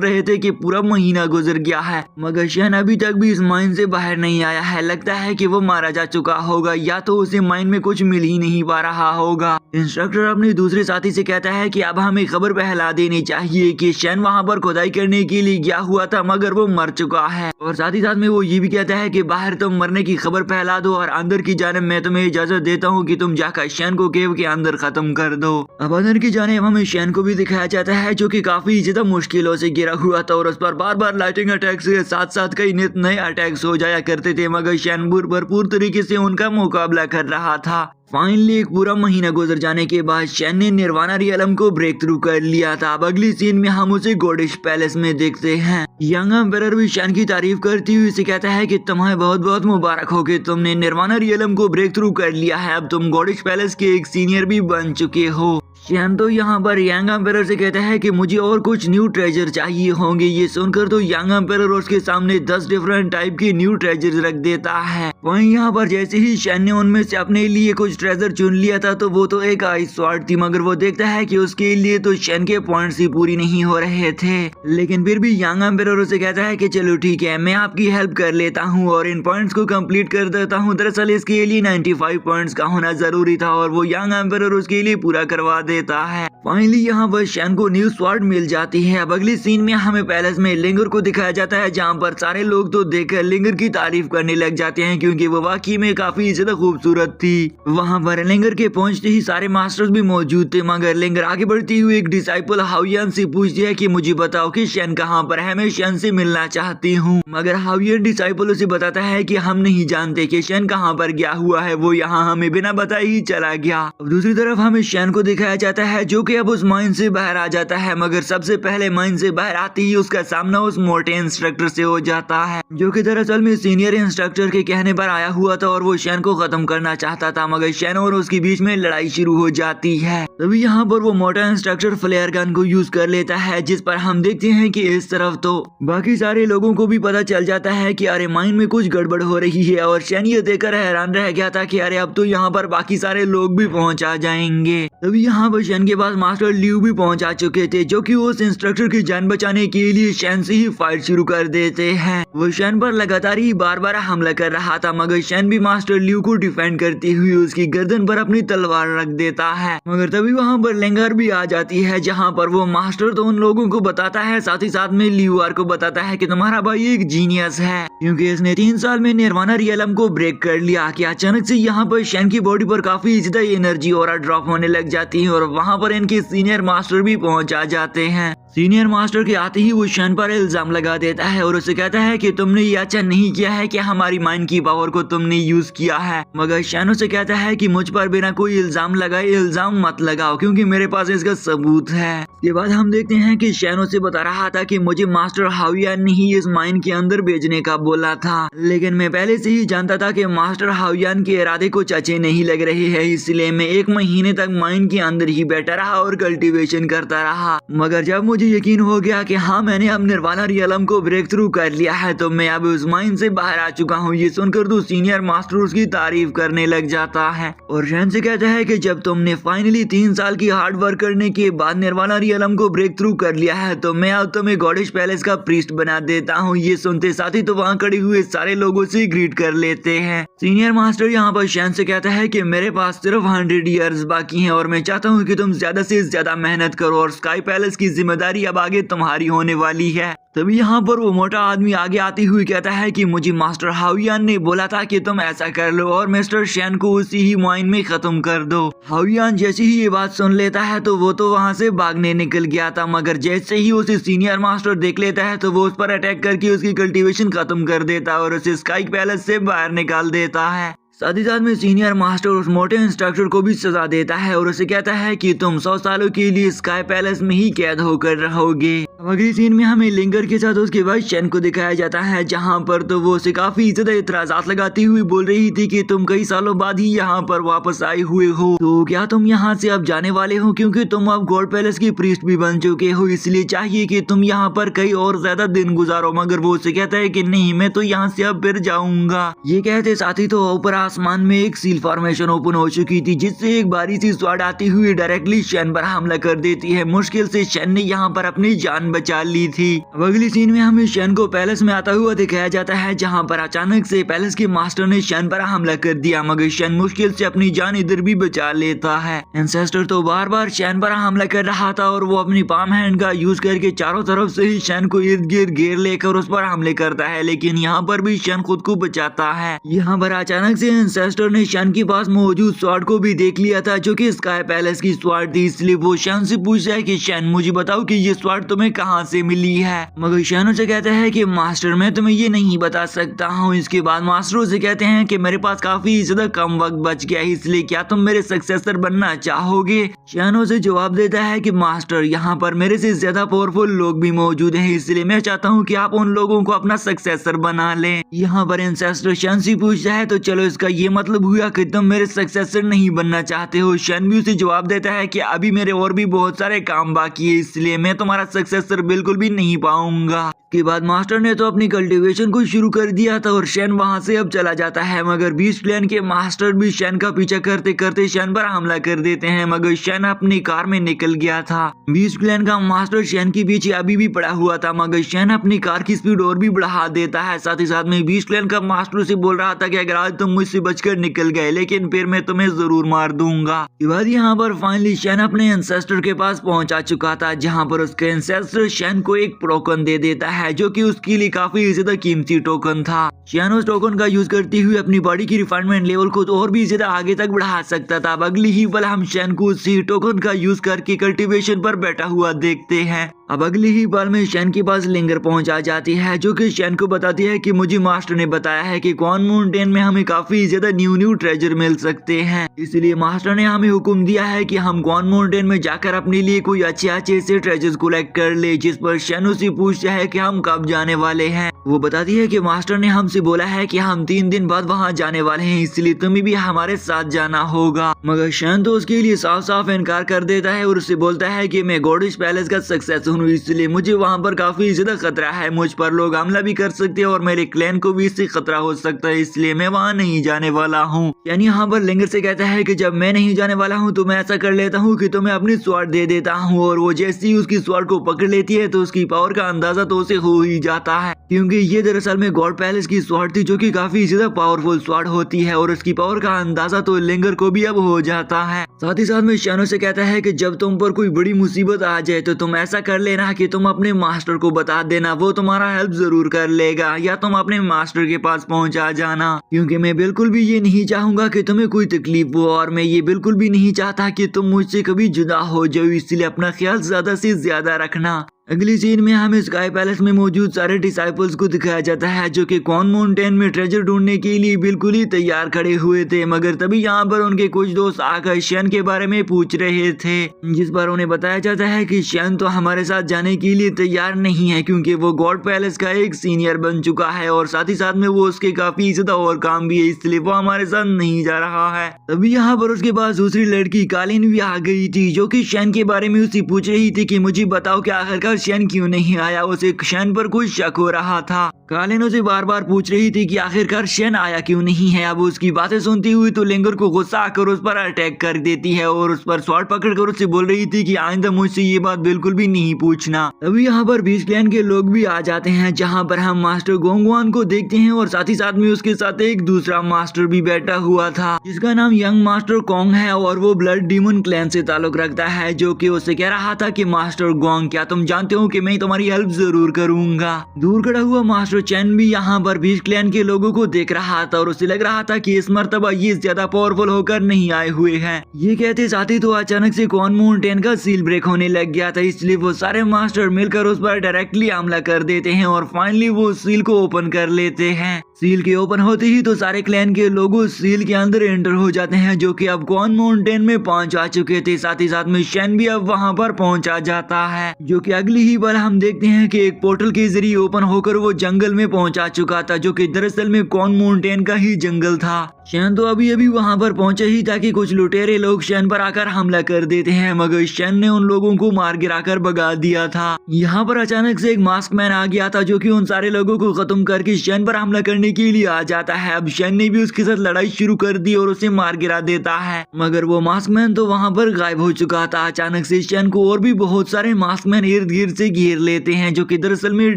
रहे थे कि पूरा महीना गुजर गया है मगर शैन अभी तक भी इस माइन से बाहर नहीं आया है। लगता है कि वो मारा जा चुका होगा या तो उसे माइन में कुछ मिल ही नहीं पा रहा होगा। इंस्ट्रक्टर अपने दूसरे साथी से कहता है कि अब हमें खबर फैला देनी चाहिए कि शैन वहाँ पर खुदाई करने के लिए गया हुआ था मगर वो मर चुका है। और साथ ही साथ में वो ये भी कहता है कि बाहर तुम मरने की खबर फैला दो और अंदर की जानिब मैं तुम्हें इजाजत देता हूँ कि तुम जाकर शैन को केव के अंदर खत्म कर दो। अब अंदर की जानिब हमें शैन को भी दिखाया जाता है जो कि काफी ज्यादा मुश्किलों से गिरा हुआ था और उस पर बार बार लाइटिंग अटैक्स के साथ साथ कई नित नए अटैक्स हो जाया करते थे मगर शैन भरपूर तरीके से उनका मुकाबला कर रहा था। फाइनली एक पूरा महीना गुजर जाने के बाद शैन ने निर्वाणा रियलम को ब्रेक थ्रू कर लिया था। अब अगली सीन में हम उसे गॉडेस पैलेस में देखते हैं। यंग एम्परर भी शैन की तारीफ करती हुई उसे कहता है कि तुम्हें बहुत बहुत मुबारक हो कि तुमने निर्वाणा रियलम को ब्रेक थ्रू कर लिया है, अब तुम गॉडेस पैलेस के एक सीनियर भी बन चुके हो। शैन तो यहाँ पर यंग एम्परर से कहता है कि मुझे और कुछ न्यू ट्रेजर चाहिए होंगे। ये सुनकर तो यंग एम्परर उसके सामने 10 डिफरेंट टाइप के न्यू ट्रेजर रख देता है। वहीं यहाँ पर जैसे ही शैन ने उनमें से अपने लिए कुछ ट्रेजर चुन लिया था तो वो तो एक आइस स्वॉर्ड थी मगर वो देखता है कि उसके लिए तो शैन के पॉइंट्स ही पूरी नहीं हो रहे थे। लेकिन फिर भी यंग एम्परर उसे कहता है कि चलो ठीक है, मैं आपकी हेल्प कर लेता हूँ और इन पॉइंट्स को कंप्लीट कर देता हूँ। दरअसल इसके लिए 95 पॉइंट्स का होना जरूरी था और वो यंग एम्परर उसके लिए पूरा करवा देता है। फाइनली यहाँ पर शैन को न्यू स्वॉर्ड मिल जाती है। अब अगली सीन में हमें पैलेस में लिंगर को दिखाया जाता है जहाँ पर सारे लोग तो देखकर लिंगर की तारीफ करने लग जाते हैं क्योंकि वो वाकई में काफी ज्यादा खूबसूरत थी। वहाँ पर लिंगर के पहुँचते ही सारे मास्टर्स भी मौजूद थे मगर लिंगर आगे बढ़ती हुई एक डिसाइपल हावियन से पूछती है कि मुझे बताओ कि शैन कहाँ पर है, मैं शैन से मिलना चाहती हूँ। मगर हावियन डिसाइपल उसे बताता है कि हम नहीं जानते कि शैन कहाँ पर गया हुआ है, वो यहाँ हमें बिना बताए ही चला गया। अब दूसरी तरफ हमें शैन को दिखाया जाता है जो कि अब उस माइन से बाहर आ जाता है मगर सबसे पहले माइन से बाहर आते ही उसका सामना उस मोटे इंस्ट्रक्टर से हो जाता है जो कि दरअसल में सीनियर इंस्ट्रक्टर के कहने पर आया हुआ था और वो शैन को खत्म करना चाहता था मगर शैन और उसके बीच में लड़ाई शुरू हो जाती है। तभी यहाँ पर वो मोटा इंस्ट्रक्टर फ्लेयर गन को यूज कर लेता है जिस पर हम देखते हैं कि इस तरफ तो बाकी सारे लोगों को भी पता चल जाता है कि अरे माइन में कुछ गड़बड़ हो रही है और शैन ये देखकर हैरान रह गया था कि अरे अब तो यहाँ पर बाकी सारे लोग भी पहुँच आ जाएंगे। तभी यहाँ पर शैन के पास मास्टर लियू भी पहुंच आ चुके थे जो कि उस इंस्ट्रक्टर की जान बचाने के लिए शैन से ही फाइट शुरू कर देते हैं। वो शैन पर लगातार ही बार बार हमला कर रहा था मगर शैन भी मास्टर लियू को डिफेंड करते हुए उसकी गर्दन पर अपनी तलवार रख देता है। मगर तभी वहाँ पर लिंगर भी आ जाती है जहाँ पर वो मास्टर तो उन लोगों को बताता है, साथ ही साथ में लियूआर को बताता है कि तुम्हारा भाई एक जीनियस है क्योंकि इसने 3 साल में निर्वाणा रियलम को ब्रेक कर लिया। कि अचानक से यहाँ पर शैन की बॉडी पर काफी ज्यादा एनर्जी और ड्रॉप होने लग जाती है और वहाँ पर इनके सीनियर मास्टर भी पहुंच आ जाते हैं। सीनियर मास्टर के आते ही वो शैन पर इल्जाम लगा देता है और उसे कहता है कि तुमने ये अच्छा नहीं किया है कि हमारी माइन की पावर को तुमने यूज किया है। मगर शैन उसे कहता है कि मुझ पर बिना कोई इल्जाम लगाए इल्जाम मत लगाओ क्योंकि मेरे पास इसका सबूत है। इसके बाद हम देखते हैं कि शैन उसे बता रहा था कि मुझे मास्टर हावियन ने ही इस माइन के अंदर भेजने का बोला था, लेकिन मैं पहले से ही जानता था कि मास्टर हावियन के इरादे कुछ अच्छे नहीं लग रहे हैं, इसलिए मैं 1 महीने तक माइन के अंदर ही बैठा रहा और कल्टीवेशन करता रहा। मगर जब मुझे यकीन हो गया कि हाँ मैंने अब निर्वाणा रियलम को ब्रेक थ्रू कर लिया है तो मैं अब उस माइन से बाहर आ चुका हूँ। ये सुनकर तो सीनियर मास्टर उसकी तारीफ करने लग जाता है और शैन से कहता है कि जब तुमने फाइनली 3 साल की हार्ड वर्क करने के बाद निर्वाणा रियलम को ब्रेक थ्रू कर लिया है तो मैं अब तुम्हें गॉडेस पैलेस का प्रीस्ट बना देता हूँ। ये सुनते साथ ही तो वहाँ खड़े हुए सारे लोगों से ग्रीट कर लेते हैं। सीनियर मास्टर यहाँ पर शैन से कहता है कि मेरे पास सिर्फ 100 ईयर्स बाकी हैं और मैं चाहता हूँ हूँ कि तुम ज्यादा से ज्यादा मेहनत करो और स्काई पैलेस की जिम्मेदारी अब आगे तुम्हारी होने वाली है। तभी यहाँ पर वो मोटा आदमी आगे आते हुए कहता है कि मुझे मास्टर हावियान ने बोला था कि तुम ऐसा कर लो और मिस्टर शेन को उसी ही मुआइन में खत्म कर दो। हावियान जैसे ही ये बात सुन लेता है तो वो तो वहाँ से भागने निकल गया था, मगर जैसे ही उसे सीनियर मास्टर देख लेता है तो वो उस पर अटैक करके उसकी कल्टीवेशन खत्म कर देता है और उसे स्काई पैलेस से बाहर निकाल देता है। साथ ही साथ में सीनियर मास्टर उस मोटे इंस्ट्रक्टर को भी सजा देता है और उसे कहता है कि तुम 100 सालों के लिए स्काई पैलेस में ही कैद होकर रहोगे। अगली सीन में हमें लिंगर के साथ उसके भाई शेन को दिखाया जाता है, जहां पर तो वो उसे काफी ज्यादा इतराजात लगाती हुई बोल रही थी कि तुम कई सालों बाद ही यहाँ पर वापस आए हुए हो, तो क्या तुम यहाँ से अब जाने वाले हो, क्योंकि तुम अब गॉड पैलेस की प्रीस्ट भी बन चुके हो, इसलिए चाहिए कि तुम यहाँ पर कई और ज्यादा दिन गुजारो। मगर वो उसे कहता है कि नहीं, मैं तो यहाँ से अब फिर जाऊंगा। ये कहते साथ ही तो ऊपर आसमान में एक सील फॉर्मेशन ओपन हो चुकी थी, जिससे एक बारी सी स्वाड आती हुई डायरेक्टली शेन पर हमला कर देती है। मुश्किल से शेन ने यहाँ पर अपनी जान बचा ली थी। अब अगली सीन में हमें शेन को पैलेस में आता हुआ दिखाया जाता है, जहाँ पर अचानक से पैलेस के मास्टर ने शेन पर हमला कर दिया, मगर शेन मुश्किल से अपनी जान इधर भी बचा लेता है। एंसेस्टर तो बार बार शेन पर हमला कर रहा था और वो अपनी पाम हैंड का यूज करके चारों तरफ से ही शेन को इर्द गिर्द घेर लेकर उस पर हमले करता है, लेकिन यहाँ पर भी शेन खुद को बचाता है। यहाँ पर अचानक से एंसेस्टर ने शेन के पास मौजूद स्वॉर्ड को भी देख लिया था, जो कि स्काई पैलेस की स्वॉर्ड थी, इसलिए वो शेन से पूछता है कि शेन मुझे बताओ कि ये स्वॉर्ड तुम्हें कहाँ से मिली है। मगर शेन उसे कहता है कि मास्टर मैं तुम्हें ये नहीं बता सकता हूँ। इसके बाद मास्टर उसे कहते हैं कि मेरे पास काफी ज्यादा कम वक्त बच गया है, इसलिए क्या तुम मेरे सक्सेसर बनना चाहोगे। शेन उसे जवाब देता है कि मास्टर यहाँ पर मेरे से ज्यादा पावरफुल लोग भी मौजूद हैं, इसलिए मैं चाहता हूँ कि आप उन लोगों को अपना सक्सेसर बना लें। यहाँ पर एंसेस्टर शेन से पूछता है तो चलो इसका ये मतलब हुआ कि तुम मेरे सक्सेसर नहीं बनना चाहते हो। शेन भी उसे जवाब देता है कि अभी मेरे और भी बहुत सारे काम बाकी है, इसलिए मैं तुम्हारा सक्सेसर बिल्कुल भी नहीं पाऊंगा। के बाद मास्टर ने तो अपनी कल्टीवेशन को शुरू कर दिया था और शेन वहां से अब चला जाता है, मगर बीस्ट क्लैन के मास्टर भी शेन का पीछा करते करते शेन पर हमला कर देते हैं, मगर शेन अपनी कार में निकल गया था। बीस्ट क्लैन का मास्टर शेन के पीछे अभी भी पड़ा हुआ था, मगर शेन अपनी कार की स्पीड और भी बढ़ा देता है। साथ ही साथ में बीस्ट क्लैन का मास्टर से बोल रहा था कि अगर आज तुम मुझसे बचकर निकल गए लेकिन फिर मैं तुम्हें जरूर मार दूंगा। के बाद यहाँ पर फाइनली शेन अपने एंसेस्टर के पास पहुंचा चुका था, जहाँ पर उसके एंसेस्टर शेन को एक टोकन दे देता है, जो कि उसके लिए काफी ज्यादा कीमती टोकन था। शेन उस टोकन का यूज करते हुए अपनी बॉडी की रिफाइनमेंट लेवल को और भी ज्यादा आगे तक बढ़ा सकता था। अब अगली ही पल हम शेन को उसी टोकन का यूज करके कल्टीवेशन पर बैठा हुआ देखते हैं। अब अगली ही बार में शेन के पास लिंगर पहुंचा जाती है, जो कि शेन को बताती है कि मुझे मास्टर ने बताया है कि क्वान माउंटेन में हमें काफी ज्यादा न्यू ट्रेजर मिल सकते हैं, इसलिए मास्टर ने हमें हुक्म दिया है कि हम क्वान माउंटेन में जाकर अपने लिए कोई अच्छे से ट्रेजर्स कलेक्ट कर ले। जिस पर शेन उसे पूछता है कि हम कब जाने वाले हैं। वो बताती है कि मास्टर ने हमसे बोला है कि हम 3 दिन बाद वहाँ जाने वाले हैं, इसलिए तुम्हें भी हमारे साथ जाना होगा। मगर शेन तो उसके लिए साफ साफ इनकार कर देता है और उससे बोलता है कि मैं गॉडिश पैलेस का सक्सेस हूँ, इसलिए मुझे वहाँ पर काफी ज्यादा खतरा है, मुझ पर लोग हमला भी कर सकते हैं और मेरे क्लैन को भी इससे खतरा हो सकता है, इसलिए मैं वहाँ नहीं जाने वाला हूँ। यानी यहाँ पर लिंगर से कहता है कि जब मैं नहीं जाने वाला हूँ तो मैं ऐसा कर लेता हूँ कि तुम्हें अपनी स्वॉर्ड दे देता हूँ, और वो जैसे ही उसकी स्वॉर्ड को पकड़ लेती है तो उसकी पावर का अंदाजा तो उसे हो ही जाता है, क्योंकि ये दरअसल में गॉड पैलेस की स्वॉर्ड थी, जो कि काफी ज्यादा पावरफुल स्वॉर्ड होती है, और उसकी पावर का अंदाजा तो लिंगर को भी अब हो जाता है। साथ ही साथ में शेन से कहता है कि जब तुम पर कोई बड़ी मुसीबत आ जाए तो तुम ऐसा कर लेना कि तुम अपने मास्टर को बता देना, वो तुम्हारा हेल्प जरूर कर लेगा, या तुम अपने मास्टर के पास पहुंचा जाना, क्योंकि मैं बिल्कुल भी ये नहीं चाहूंगा कि तुम्हें कोई तकलीफ हो, और मैं ये बिल्कुल भी नहीं चाहता कि तुम मुझसे कभी जुदा हो जाओ, इसलिए अपना ख्याल ज्यादा से ज्यादा रखना। अगली सीन में हमें स्काई पैलेस में मौजूद सारे डिसाइपल्स को दिखाया जाता है, जो कि क्वान माउंटेन में ट्रेजर ढूंढने के लिए बिल्कुल ही तैयार खड़े हुए थे, मगर तभी यहाँ पर उनके कुछ दोस्त आकर शेन के बारे में पूछ रहे थे, जिस पर उन्हें बताया जाता है कि शेन तो हमारे साथ जाने के लिए तैयार नहीं है, क्योंकि वो गॉड पैलेस का एक सीनियर बन चुका है और साथ ही साथ में वो उसके काफी ज्यादा और काम भी है, इसलिए वो हमारे साथ नहीं जा रहा है। तभी यहाँ पर उसके पास दूसरी लड़की कालीन भी आ गई थी, जो कि शेन के बारे में उससे पूछ रही थी कि मुझे बताओ कि आखिरकार आखिरकार शेन क्यों नहीं आया। उसे शेन पर कुछ शक हो रहा था। कालिन उसे बार बार पूछ रही थी कि आखिरकार शेन आया क्यों नहीं है। अब उसकी बातें सुनती हुई तो लिंगर को गुस्सा आकर उस पर अटैक कर देती है और उस पर स्वॉर्ड पकड़कर उससे बोल रही थी कि आइंदा मुझसे ये बात बिल्कुल भी नहीं पूछना। तभी यहाँ पर बीच क्लैन के लोग भी आ जाते हैं, जहाँ पर हम मास्टर गोंगवान को देखते हैं और साथ ही साथ में उसके साथ एक दूसरा मास्टर भी बैठा हुआ था जिसका नाम यंग मास्टर कॉन्ग है और वो ब्लड डीमन क्लैन से ताल्लुक रखता है, जो कि उससे कह रहा था कि मास्टर गोंग, क्या तुम जानते हो कि मैं तुम्हारी हेल्प जरूर करूंगा। दूर खड़ा हुआ मास्टर चैन भी यहाँ पर बीच क्लैन के लोगों को देख रहा था और उसे लग रहा था कि इस मर्तबा ये ज्यादा पावरफुल होकर नहीं आए हुए हैं। ये कहते साथ ही तो अचानक से क्वान माउंटेन का सील ब्रेक होने लग गया था, इसलिए वो सारे मास्टर मिलकर उस पर डायरेक्टली हमला कर देते हैं और फाइनली वो सील को ओपन कर लेते हैं। सील के ओपन होते ही तो सारे क्लैन के लोग सील के अंदर एंटर हो जाते हैं, जो कि अब क्वान माउंटेन में पहुंच आ चुके थे। साथ ही साथ में शेन भी अब वहां पर पहुंचा जाता है, जो कि अगली ही बार हम देखते हैं कि एक पोर्टल के जरिए ओपन होकर वो जंगल में पहुंचा चुका था, जो कि दरअसल में क्वान माउंटेन का ही जंगल था। शेन तो अभी अभी वहां पर पहुंचे ही था कि कुछ लुटेरे लोग शेन पर आकर हमला कर देते हैं, मगर शेन ने उन लोगों को मार गिराकर भगा दिया था। यहाँ पर अचानक से एक मास्क मैन आ गया था, जो कि उन सारे लोगों को खत्म करके शेन पर हमला करने के लिए आ जाता है। अब शेन ने भी उसके साथ लड़ाई शुरू कर दी और उसे मार गिरा देता है, मगर वो मास्क मैन तो वहाँ पर गायब हो चुका था। अचानक से शेन को और भी बहुत सारे मास्क मैन इर्द गिर्द से घेर लेते हैं, जो कि दरअसल में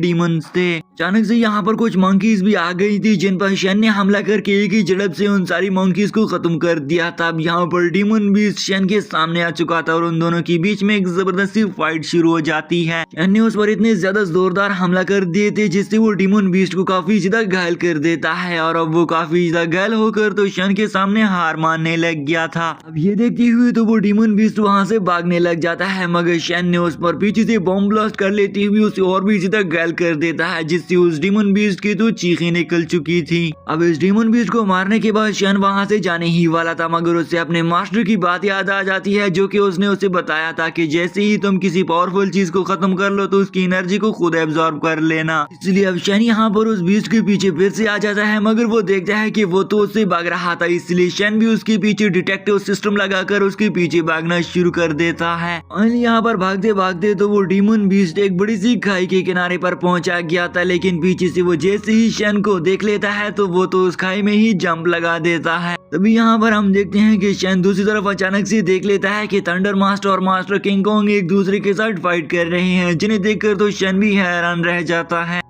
डीमंस थे। अचानक से यहाँ पर कुछ मंकीज भी आ गई थी, जिन पर शेन ने हमला करके एक ही झड़प से उन सारी मंकीज को खत्म कर दिया था। अब यहाँ पर डीमन भी शेन के सामने आ चुका था और उन दोनों के बीच में एक जबरदस्ती फाइट शुरू हो जाती है। शेन ने उस पर इतने ज्यादा जोरदार हमला कर दिए थे जिससे वो डीमन बीस्ट को काफी ज्यादा घायल कर देता है और अब वो काफी ज्यादा घायल होकर तो शेन के सामने हार मानने लग गया था। अब ये देखते हुए तो वो डीमन बीस्ट वहाँ से भागने लग जाता है, मगर शेन ने उस पर पीछे से बॉम्ब ब्लास्ट कर लेते हुए उसे और भी ज्यादा घायल कर देता है, जिससे उस डीमन बीस्ट की तो चीखें निकल चुकी थी। अब इस डीमन बीस्ट को मारने के बाद शेन वहाँ से जाने ही वाला था, मगर उसे अपने मास्टर की बात याद आ जाती है, जो कि उसने उसे बताया था कि जैसे ही तुम किसी पावरफुल चीज को खत्म कर लो तो उसकी एनर्जी को खुद एब्जॉर्ब कर लेना। इसलिए अब शेन यहाँ पर उस बीस्ट के पीछे फिर से आ जाता है, मगर वो देखता है कि वो तो उससे भाग रहा था, इसलिए शेन भी उसके पीछे डिटेक्टिव सिस्टम लगाकर उसके पीछे भागना शुरू कर देता है। फाइनली यहाँ पर भागते भागते तो वो डीमन बीस्ट एक बड़ी सी खाई के किनारे पर पहुंचा गया था, लेकिन पीछे से वो जैसे ही शेन को देख लेता है तो वो तो उस खाई में ही जंप लगा देता है। तभी यहाँ पर हम देखते हैं कि शेन दूसरी तरफ अचानक से देख लेता है कि थंडर मास्टर और मास्टर किंग कॉन्ग एक दूसरे के साथ फाइट कर रहे हैं, जिन्हें देखकर तो शेन भी हैरान रह जाता है।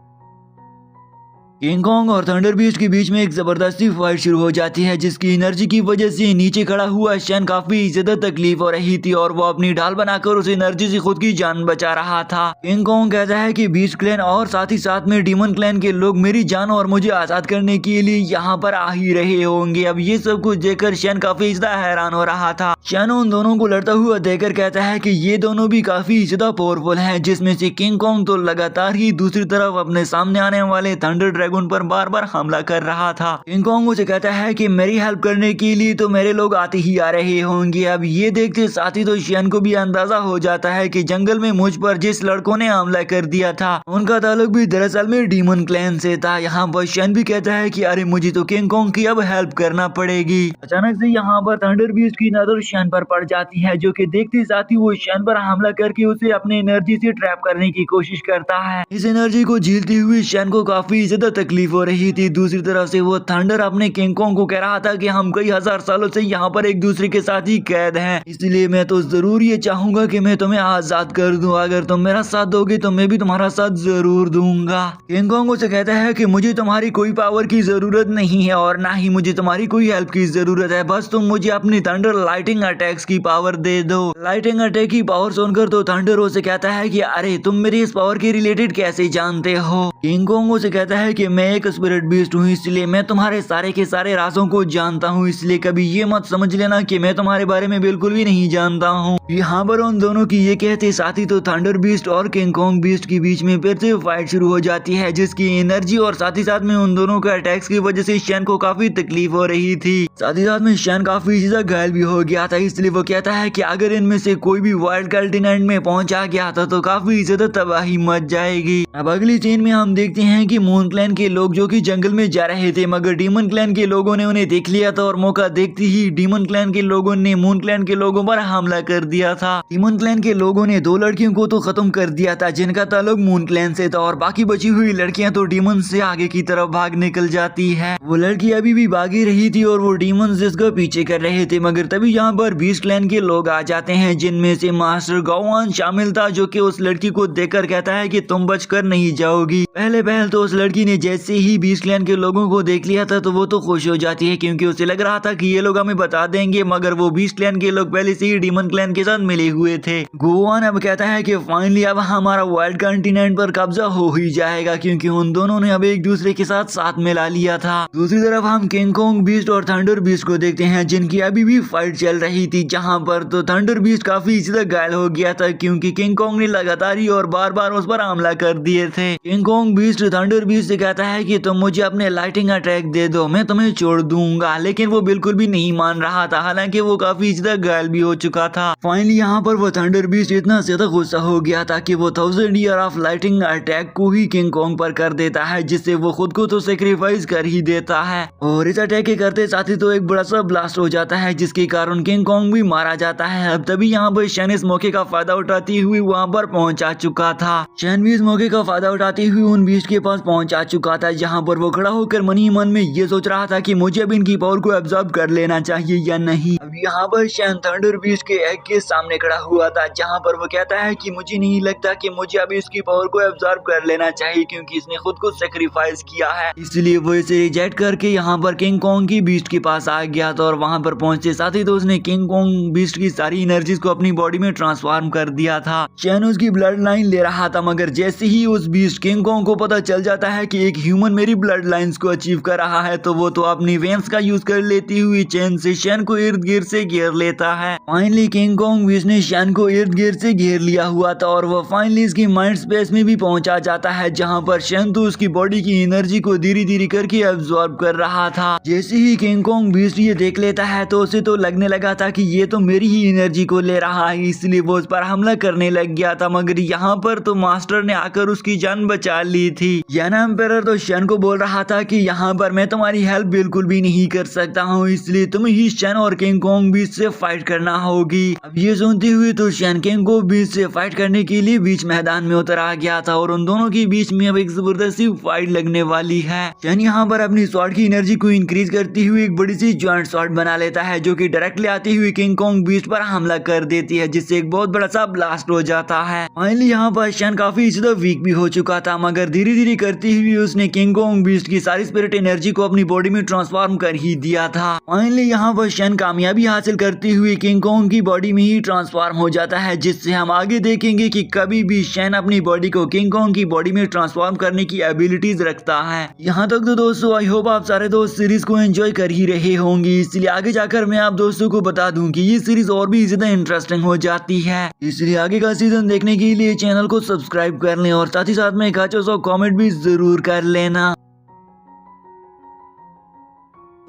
किंग कॉन्ग और थंडर बीस्ट के बीच में एक जबरदस्ती फाइट शुरू हो जाती है, जिसकी एनर्जी की वजह से नीचे खड़ा हुआ शेन काफी ज्यादा तकलीफ हो रही थी और वो अपनी ढाल बनाकर उस एनर्जी से खुद की जान बचा रहा था। किंग कॉन्ग कहता है कि बीस्ट क्लैन और साथ ही साथ में डीमन क्लैन के लोग मेरी जान और मुझे आजाद करने के लिए यहाँ पर आ ही रहे होंगे। अब ये सब कुछ देखकर शेन काफी ज्यादा हैरान हो रहा था। शेन उन दोनों को लड़ता हुआ देखकर कहता है कि ये दोनों भी काफी ज्यादा पावरफुल हैं, जिसमें से किंग कॉन्ग तो लगातार ही दूसरी तरफ अपने सामने आने वाले थंडर ड्रैगन पर बार बार हमला कर रहा था। किंग कॉन्ग उसे कहता है कि मेरी हेल्प करने के लिए तो मेरे लोग आते ही आ रहे होंगे। अब ये देखते साथ ही तो शेन को भी अंदाजा हो जाता है कि जंगल में मुझ पर जिस लड़कों ने हमला कर दिया था उनका ताल्लुक भी दरअसल में डीमन क्लैन से था। यहाँ पर शेन भी कहता है कि अरे मुझे तो किंग कॉन्ग की अब हेल्प करना पड़ेगी। अचानक से यहाँ पर थंडर बीस्ट की नजर शेन पर पड़ जाती है, जो कि देखते साथ ही वो शेन पर हमला करके उसे अपने एनर्जी से ट्रैप करने की कोशिश करता है। इस एनर्जी को झेलते हुए शेन को काफी ज्यादा तकलीफ हो रही थी। दूसरी तरफ से वो थंडर अपने किंग कॉन्ग को कह रहा था कि हम कई हजार सालों से यहाँ पर एक दूसरे के साथ ही कैद हैं, इसलिए मैं तो जरूर ये चाहूंगा कि मैं तुम्हें आजाद कर दूं। अगर तुम मेरा साथ दोगे तो मैं भी तुम्हारा साथ जरूर दूंगा। किंग कॉन्ग उसे कहता है कि मुझे तुम्हारी कोई पावर की जरूरत नहीं है और ना ही मुझे तुम्हारी कोई हेल्प की जरूरत है, बस तुम मुझे अपनी थंडर लाइटिंग अटैक्स की पावर दे दो। लाइटिंग अटैक की पावर सुनकर तो थंडर उसे कहता है कि अरे तुम मेरी इस पावर के रिलेटेड कैसे जानते हो। किंग कॉन्ग उसे कहता है कि मैं एक स्पिरिट बीस्ट हूँ, इसलिए मैं तुम्हारे सारे के सारे राजों को जानता हूँ, इसलिए कभी ये मत समझ लेना कि मैं तुम्हारे बारे में बिल्कुल भी नहीं जानता हूँ। यहाँ पर उन दोनों की ये कहते साथ ही तो थंडर बीस्ट और किंग कॉन्ग बीस्ट के बीच में फिर से फाइट शुरू हो जाती है, जिसकी एनर्जी और साथ ही साथ में उन दोनों के अटैक्स की वजह से शेन को काफी तकलीफ हो रही थी। साथ ही साथ में शेन काफी ज्यादा घायल भी हो गया था, इसलिए वो कहता है कि अगर इनमें से कोई भी वाइल्ड कंटिनेंट में पहुंचा गया था तो काफी ज्यादा तबाही मच जाएगी। अब अगली सीन में हम हम देखते हैं कि मून क्लैन के लोग जो कि जंगल में जा रहे थे, मगर डीमन क्लैन के लोगों ने उन्हें देख लिया था और मौका देखते ही डीमन क्लैन के लोगों ने मून क्लैन के लोगों पर हमला कर दिया था। डीमन क्लैन के लोगों ने 2 लड़कियों को तो खत्म कर दिया था जिनका ताल्लुक मून क्लैन से था, और बाकी बची हुई लड़कियां तो डीमन से आगे की तरफ भाग निकल जाती है। वो लड़की अभी भी भागी रही थी और वो डीमन इसका पीछे कर रहे थे, मगर तभी यहाँ पर बीस्ट क्लैन के लोग आ जाते हैं जिनमें से मास्टर गौवान शामिल था, जो कि उस लड़की को देखकर कहता है कि तुम बचकर नहीं जाओगी। पहले तो उस लड़की ने जैसे ही बीस्ट क्लैन के लोगों को देख लिया था तो वो तो खुश हो जाती है, क्योंकि उसे लग रहा था कि ये लोग हमें बता देंगे, मगर वो बीस्ट क्लैन के लोग पहले से ही डीमन क्लैन के साथ मिले हुए थे। गोवान अब कहता है कि फाइनली अब हमारा वाइल्ड कॉन्टिनेंट पर कब्जा हो ही जाएगा, क्योंकि उन दोनों ने अब एक दूसरे के साथ मिला लिया था। दूसरी तरफ हम किंग कॉन्ग बीस्ट और थंडर बीस्ट को देखते हैं जिनकी अभी भी फाइट चल रही थी, जहां पर तो थंडर बीस्ट काफी ज्यादा घायल हो गया था, क्योंकि किंग कॉन्ग ने लगातार ही और बार बार उस पर हमला कर दिए थे। King Kong beast thunder beast से कहता है कि तुम मुझे अपने लाइटिंग अटैक दे दो, मैं तुम्हें छोड़ दूंगा, लेकिन वो बिल्कुल भी नहीं मान रहा था, हालांकि वो काफी ज्यादा घायल भी हो चुका था। फाइनली यहाँ पर वो थंडर बीस्ट इतना ज्यादा गुस्सा हो गया था कि वो 1000 ईयर ऑफ लाइटिंग अटैक को ही किंग कॉन्ग पर कर देता है, जिससे वो खुद को तो सेक्रीफाइस कर ही देता है। और इस अटैक के करते साथ ही तो एक बड़ा सा ब्लास्ट हो जाता है, जिसके कारण किंग कॉन्ग भी मारा जाता है। अब तभी यहाँ पर शैन इस मौके का फायदा उठाती हुई वहाँ पर पहुंचा चुका था। शैन भी इस मौके का फायदा उठाते हुए उन बीस्ट के पास पहुंचा चुका था, जहाँ पर वो खड़ा होकर मन ही मन में ये सोच रहा था कि मुझे अब इनकी पावर को एब्जॉर्ब कर लेना चाहिए या नहीं। अब यहाँ पर शैन थंडर बीस्ट के एग के सामने खड़ा हुआ था, जहाँ पर वो कहता है कि मुझे नहीं लगता कि मुझे अब इसकी पावर को एब्जॉर्ब कर लेना चाहिए, क्योंकि इसने खुद को सेक्रीफाइस किया है। इसलिए वो इसे रिजेक्ट करके यहाँ पर किंग कॉन्ग की बीस्ट के पास आ गया था, और वहाँ पर पहुंचते साथ ही तो उसने किंग कॉन्ग बीस्ट की सारी एनर्जीज को अपनी बॉडी में ट्रांसफॉर्म कर दिया था। शैन उसकी ब्लड लाइन ले रहा था, मगर जैसे ही उस बीस्ट किंग कॉन्ग को पता चल जाता है कि एक ह्यूमन मेरी ब्लड लाइंस को अचीव कर रहा है, तो वो तो अपनी वेन्स का यूज कर लेती हुई चैन से शैन को इर्द गिर्द से घेर लेता है। फाइनली किंग कॉन्ग बीस्ट ने शैन को इर्द गिर्द से घेर लिया हुआ था, और वो फाइनली इसकी माइंड स्पेस में भी पहुंचा जाता है, जहां पर शैन तो उसकी बॉडी की एनर्जी को धीरे धीरे करके एब्जॉर्ब कर रहा था। जैसे ही किंग कॉन्ग बीस्ट ये देख लेता है तो उसे तो लगने लगा था कि ये तो मेरी ही एनर्जी को ले रहा है, इसलिए वो उस पर हमला करने लग गया था, मगर यहाँ पर तो मास्टर ने आकर उसकी जान बचा ली थी। याना एम्पेरर तो शैन को बोल रहा था कि यहाँ पर मैं तुम्हारी हेल्प बिल्कुल भी नहीं कर सकता हूँ, इसलिए तुम्हें ही शैन और किंग कॉन्ग बीस्ट से फाइट करना होगी। अब ये सुनते हुए तो शैन किंग को बीस्ट से फाइट करने के लिए बीच मैदान में उतर आ गया था, और उन दोनों के बीच में अब एक जबरदस्त फाइट लगने वाली है। शैन यहाँ पर अपनी स्वॉर्ड की एनर्जी को इंक्रीज करती हुई एक बड़ी सी जॉइंट स्वॉर्ड बना लेता है, जो कि डायरेक्टली आती हुई किंग कॉन्ग बीस्ट पर हमला कर देती है, जिससे एक बहुत बड़ा सा ब्लास्ट हो जाता है। फाइनली यहाँ पर शैन काफी ज्यादा वीक भी हो चुका था, मगर धीरे धीरे करती हुई उसने किंग कॉन्ग बीस्ट की सारी स्पिरिट एनर्जी को अपनी बॉडी में ट्रांसफॉर्म कर ही दिया था। फाइनली यहाँ पर शैन कामयाबी हासिल करती हुई किंग कॉन्ग की बॉडी में ही ट्रांसफॉर्म हो जाता है, जिससे हम आगे देखेंगे कि कभी भी शैन अपनी बॉडी को किंग कॉन्ग की बॉडी में ट्रांसफॉर्म करने की एबिलिटीज रखता है। यहाँ तक तो दोस्तों आई होप आप सारे दोस्त सीरीज को एंजॉय कर ही रहे होंगे, इसलिए आगे जाकर मैं आप दोस्तों को बता दूं कि ये सीरीज और भी ज्यादा इंटरेस्टिंग हो जाती है, इसलिए आगे का सीजन देखने के लिए चैनल को सब्सक्राइब कर लें और साथ ही साथ में एक अच्छा सा कमेंट भी जरूर कर लेना।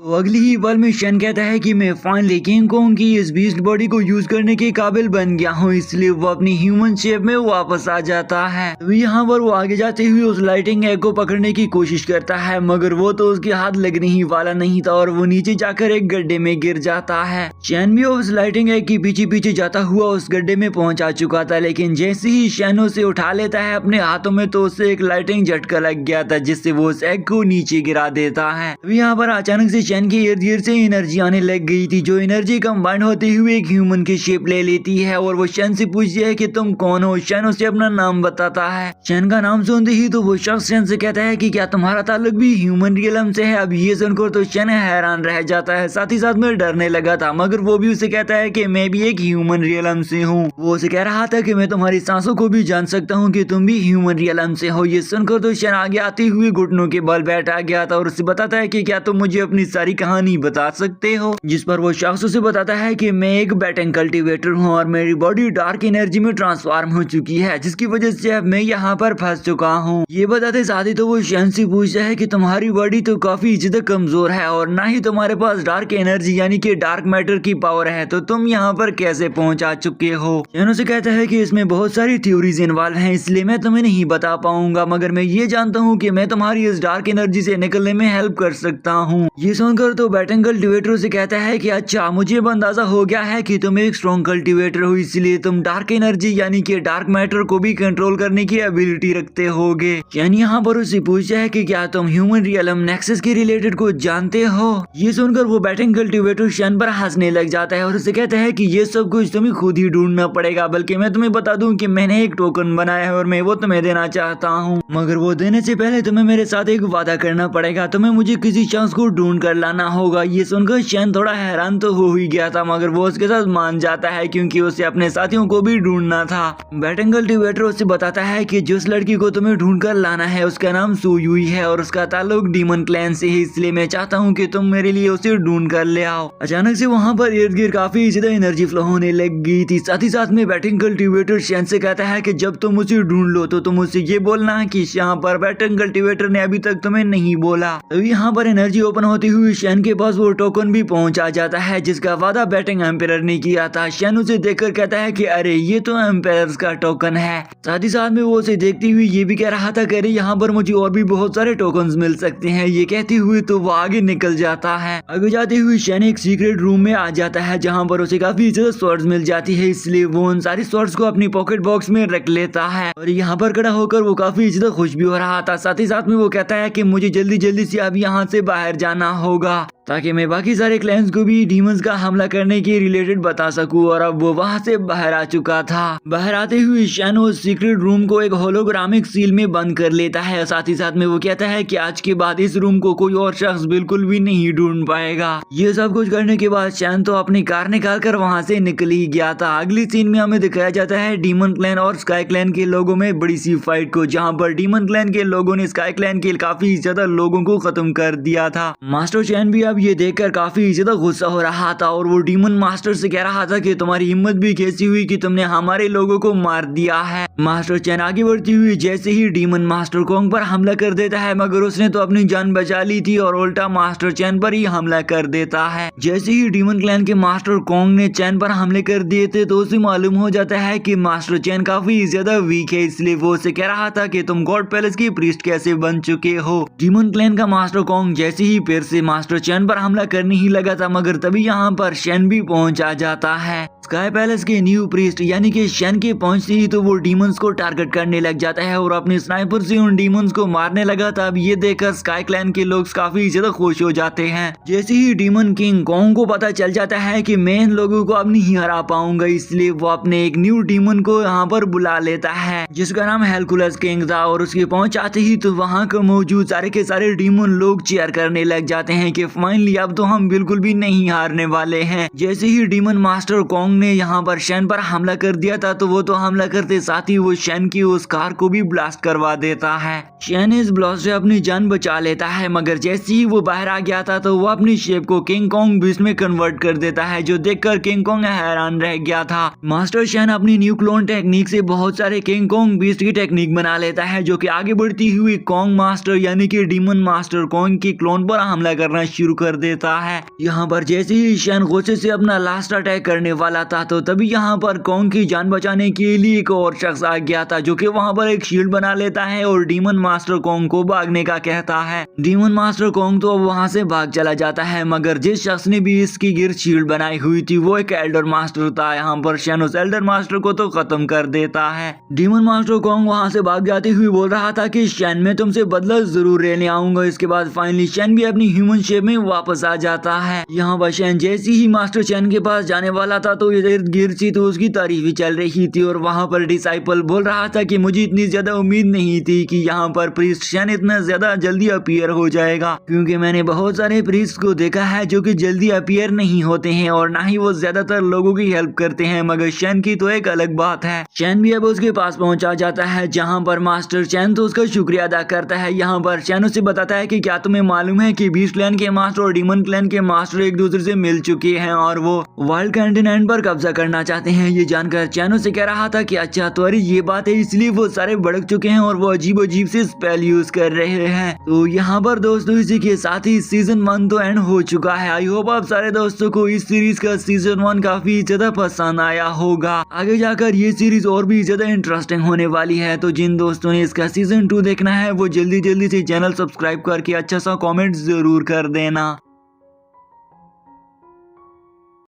तो अगली ही पल में शैन कहता है कि मैं फाइनली किंग कॉन्ग की इस बीस्ट बॉडी को यूज करने के काबिल बन गया हूँ, इसलिए वो अपनी ह्यूमन शेप में वापस आ जाता है। तो यहाँ पर वो आगे जाते हुए उस लाइटिंग एग को पकड़ने की कोशिश करता है, मगर वो तो उसके हाथ लगने ही वाला नहीं था, और वो नीचे जाकर एक गड्ढे में गिर जाता है। शैन भी उस लाइटिंग एग के पीछे पीछे जाता हुआ उस गड्ढे में पहुंचा चुका था, लेकिन जैसे ही शैन उसे उठा लेता है अपने हाथों में तो उसे एक लाइटिंग झटका लग गया था, जिससे वो उस एग को नीचे गिरा देता है। यहाँ पर अचानक से शैन के इर्द गिर्द से एनर्जी आने लग गई थी, जो एनर्जी कंबाइंड होते हुए एक ह्यूमन की शेप ले लेती है, और वो शैन से पूछती है कि तुम कौन हो। शैन उसे अपना नाम बताता है। शैन का नाम सुनते ही तो वो शख्स शैन से कहता है कि क्या तुम्हारा ताल्लुक भी ह्यूमन रियलम से है। अब ये सुनकर तो शैन हैरान रह जाता है, साथ ही साथ में डरने लगा था, मगर वो भी उसे कहता है कि मैं भी एक ह्यूमन रियलम से हूँ। वो उसे कह रहा था कि मैं तुम्हारी सांसों को भी जान सकता हूँ कि तुम भी ह्यूमन रियलम से हो। ये सुनकर तो शैन आगे आते हुए घुटनों के बल बैठ आ गया था, और उसे बताता है कि क्या तुम मुझे अपनी सारी कहानी बता सकते हो। जिस पर वो शख्स उसे बताता है कि मैं एक बैटिंग कल्टीवेटर हूँ और मेरी बॉडी डार्क एनर्जी में ट्रांसफॉर्म हो चुकी है, जिसकी वजह से अब मैं यहाँ पर फंस चुका हूँ। ये बताते साथ ही तो वो शैन से पूछता है कि तुम्हारी बॉडी तो काफी ज्यादा कमजोर है और ना ही तुम्हारे पास डार्क एनर्जी यानी कि डार्क मैटर की पावर है, तो तुम यहाँ पर कैसे पहुँचा चुके हो। शैन उसे कहता है कि इसमें बहुत सारी थ्योरीज इन्वॉल्व हैं, इसलिए मैं तुम्हें नहीं बता पाऊंगा, मगर मैं ये जानता हूँ कि मैं तुम्हारी इस डार्क एनर्जी से निकलने में हेल्प कर सकता हूँ। ये सुनकर तो बैटिंग कल्टीवेटर से कहता है कि अच्छा, मुझे अंदाजा हो गया है कि तुम एक स्ट्रॉन्ग कल्टीवेटर हो, इसलिए तुम डार्क एनर्जी यानी कि डार्क मैटर को भी कंट्रोल करने की एबिलिटी रखते होगे। शैन यहाँ पर उससे पूछता है कि क्या तुम ह्यूमन रियलम नेक्सस के रिलेटेड कुछ जानते हो। ये सुनकर वो बैटिंग कल्टीवेटर शैन पर हंसने लग जाता है और उसे कहता है कि ये सब कुछ तुम्हें खुद ही ढूंढना पड़ेगा, बल्कि मैं तुम्हें बता दूं कि मैंने एक टोकन बनाया है और मैं वो तुम्हें देना चाहता हूँ, मगर वो देने से पहले तुम्हें मेरे साथ एक वादा करना पड़ेगा। तुम्हें मुझे किसी शख्स को ढूंढ कर लाना होगा। ये सुनकर शैन थोड़ा हैरान तो हो ही गया था, मगर वो उसके साथ मान जाता है क्योंकि उसे अपने साथियों को भी ढूंढना था। बैटिंग कल्टीवेटर उसे बताता है कि जिस लड़की को तुम्हें ढूंढ कर लाना है उसका नाम सू युई है और उसका ताल्लुक डीमन क्लैन से है, इसलिए मैं चाहता हूँ कि तुम मेरे लिए उसे ढूंढ कर ले आओ। अचानक से वहाँ पर इर्द गिर्द काफी ज्यादा एनर्जी फ्लो होने लग गई थी। साथ ही साथ में बैटिंग कल्टीवेटर शैन से कहता है कि जब तुम उसे ढूंढ लो तो तुम उसे ये बोलना कि यहाँ पर बैटिंग कल्टीवेटर ने अभी तक तुम्हें नहीं बोला। तभी यहाँ पर एनर्जी ओपन होती हुई शैन के पास वो टोकन भी पहुंचा जाता है जिसका वादा बैटिंग एम्पायर ने किया था। शैन उसे देखकर कहता है कि अरे ये तो एम्पायर का टोकन है। साथ ही साथ में वो उसे देखती हुई ये भी कह रहा था कि अरे यहाँ पर मुझे और भी बहुत सारे टोकन मिल सकते हैं। ये कहती हुई तो वो आगे निकल जाता है। आगे जाते हुए शैन एक सीक्रेट रूम में आ जाता है जहाँ पर उसे काफी ज्यादा स्वॉर्ड्स मिल जाती है, इसलिए वो उन सारी स्वॉर्ड्स को अपनी पॉकेट बॉक्स में रख लेता है और यहाँ पर खड़ा होकर वो काफी ज्यादा खुश भी हो रहा था। साथ ही साथ में वो कहता है कि मुझे जल्दी जल्दी से अब यहाँ से बाहर जाना होगा ताकि मैं बाकी सारे क्लैंस को भी डीमंस का हमला करने के रिलेटेड बता सकूं। और अब वो वहाँ से बाहर आ चुका था। बाहर आते हुए शैन उस सीक्रेट रूम को एक होलोग्रामिक सील में बंद कर लेता है। साथ ही साथ में वो कहता है कि आज के बाद इस रूम को कोई और शख्स बिल्कुल भी नहीं ढूंढ पाएगा। ये सब कुछ करने के बाद शैन तो अपनी कार निकाल कर वहाँ से निकल ही गया था। अगली सीन में हमें दिखाया जाता है डीमन क्लैन और स्काई क्लैन के लोगों में बड़ी सी फाइट को, जहाँ पर डीमन क्लैन के लोगों ने स्काई क्लैन के काफी ज्यादा लोगों को खत्म कर दिया था। मास्टर चैन भी अब ये देखकर काफी ज्यादा गुस्सा हो रहा था और वो डीमन मास्टर से कह रहा था कि तुम्हारी हिम्मत भी कैसी हुई कि तुमने हमारे लोगों को मार दिया है। मास्टर चैन आगे बढ़ती हुई जैसे ही डीमन मास्टर कोंग पर हमला कर देता है, मगर उसने तो अपनी जान बचा ली थी और उल्टा मास्टर चैन पर ही हमला कर देता है। जैसे ही डीमन क्लैन के मास्टर कोंग ने चैन पर हमले कर दिए थे तो उसे मालूम हो जाता है कि मास्टर चैन काफी ज्यादा वीक है, इसलिए वो उसे कह रहा था कि तुम गॉड पैलेस की प्रीस्ट कैसे बन चुके हो। डीमन क्लैन का मास्टर कोंग जैसे ही फिर से मास्टर चैन पर हमला करने ही लगा था, मगर तभी यहाँ पर शैन भी पहुंच आ जाता है। स्काई पैलेस के न्यू प्रीस्ट यानी कि शैन के पहुंचते ही तो वो डीमंस को टारगेट करने लग जाता है और अपने स्नाइपर से उन डीमंस को मारने लगा था। अब ये देखकर स्काई क्लैन के लोग काफी ज्यादा खुश हो जाते हैं। जैसे ही डीमन किंग कोंग को पता चल जाता है कि मैं इन लोगों को अब नहीं हरा पाऊंगा, इसलिए वो अपने एक न्यू डीमन को यहाँ पर बुला लेता है जिसका नाम हेरकुलस किंग था। और उसके पहुंच आते ही तो वहाँ के मौजूद सारे के सारे डीमन लोग चीयर करने लग जाते हैं कि फाइनली अब तो हम बिल्कुल भी नहीं हारने वाले हैं। जैसे ही डीमन मास्टर कोंग ने यहाँ पर शैन पर हमला कर दिया था तो वो तो हमला करते साथ ही वो शैन की उस कार को भी ब्लास्ट करवा देता है। शैन इस ब्लास्ट से अपनी जान बचा लेता है, मगर जैसे ही वो बाहर आ गया था तो वो अपनी शेप को किंग कोंग बीस्ट में कन्वर्ट कर देता है, जो देखकर किंग कोंग हैरान रह गया था। मास्टर शैन अपनी न्यू क्लोन टेक्निक से बहुत सारे किंग कोंग बीस्ट की टेक्निक बना लेता है, जो कि आगे बढ़ती हुई कोंग मास्टर यानी कि डीमन मास्टर कोंग की क्लोन पर हमला करना शुरू कर देता है। यहाँ पर जैसे ही शैन गुस्से से अपना लास्ट अटैक करने वाला था तो तभी यहाँ पर कोंग की जान बचाने के लिए एक और शख्स आ गया था, जो कि वहाँ पर एक शील्ड बना लेता है और डीमन मास्टर कोंग को भागने का कहता है। डीमन मास्टर कोंग तो वहाँ से भाग चला जाता है, मगर जिस शख्स ने भी इसकी गिर्द शील्ड बनाई हुई थी वो एक एल्डर मास्टर था। यहाँ पर शैन उस एल्डर मास्टर को तो खत्म कर देता है। डीमन मास्टर कोंग वहाँ से भाग जाते हुए बोल रहा था कि शैन मैं तुमसे बदला जरूर लेने आऊंगा। इसके बाद फाइनली शैन भी अपनी ह्यूमन शेप में वापस आ जाता है। यहाँ पर शैन जैसे ही मास्टर चैन के पास जाने वाला था तो के इर्द गिर्द थी तो उसकी तारीफ ही चल रही थी और वहाँ पर डिसाइपल बोल रहा था कि मुझे इतनी ज्यादा उम्मीद नहीं थी कि यहाँ पर प्रीस्ट शेन इतना ज्यादा जल्दी अपीयर हो जाएगा, क्योंकि मैंने बहुत सारे प्रीस्ट को देखा है जो कि जल्दी अपीयर नहीं होते हैं और ना ही वो ज्यादातर लोगों की हेल्प करते हैं, मगर शेन की तो एक अलग बात है। शेन भी अब उसके पास पहुंचा जाता है जहाँ पर मास्टर चैन तो उसका शुक्रिया अदा करता है। यहाँ पर चैन उसे बताता है कि क्या तुम्हें मालूम है कि बीस्ट क्लैन के मास्टर और डीमन क्लैन के मास्टर एक दूसरे से मिल चुके हैं और वो वर्ल्ड कॉन्टिनेंट पर कब्जा करना चाहते हैं। ये जानकर चैन उसे कह रहा था कि अच्छा तो अरे ये बात है, इसलिए वो सारे भड़क चुके हैं और वो अजीब अजीब से स्पेल यूज कर रहे हैं। तो यहाँ पर दोस्तों इसी के साथ ही सीजन 1 तो एंड हो चुका है। आई होप आप सारे दोस्तों को इस सीरीज का सीजन 1 काफी ज्यादा पसंद आया होगा। आगे जाकर ये सीरीज और भी ज्यादा इंटरेस्टिंग होने वाली है। तो जिन दोस्तों ने इसका सीजन 2 देखना है वो जल्दी जल्दी से चैनल सब्सक्राइब करके अच्छा सा कॉमेंट जरूर कर देना।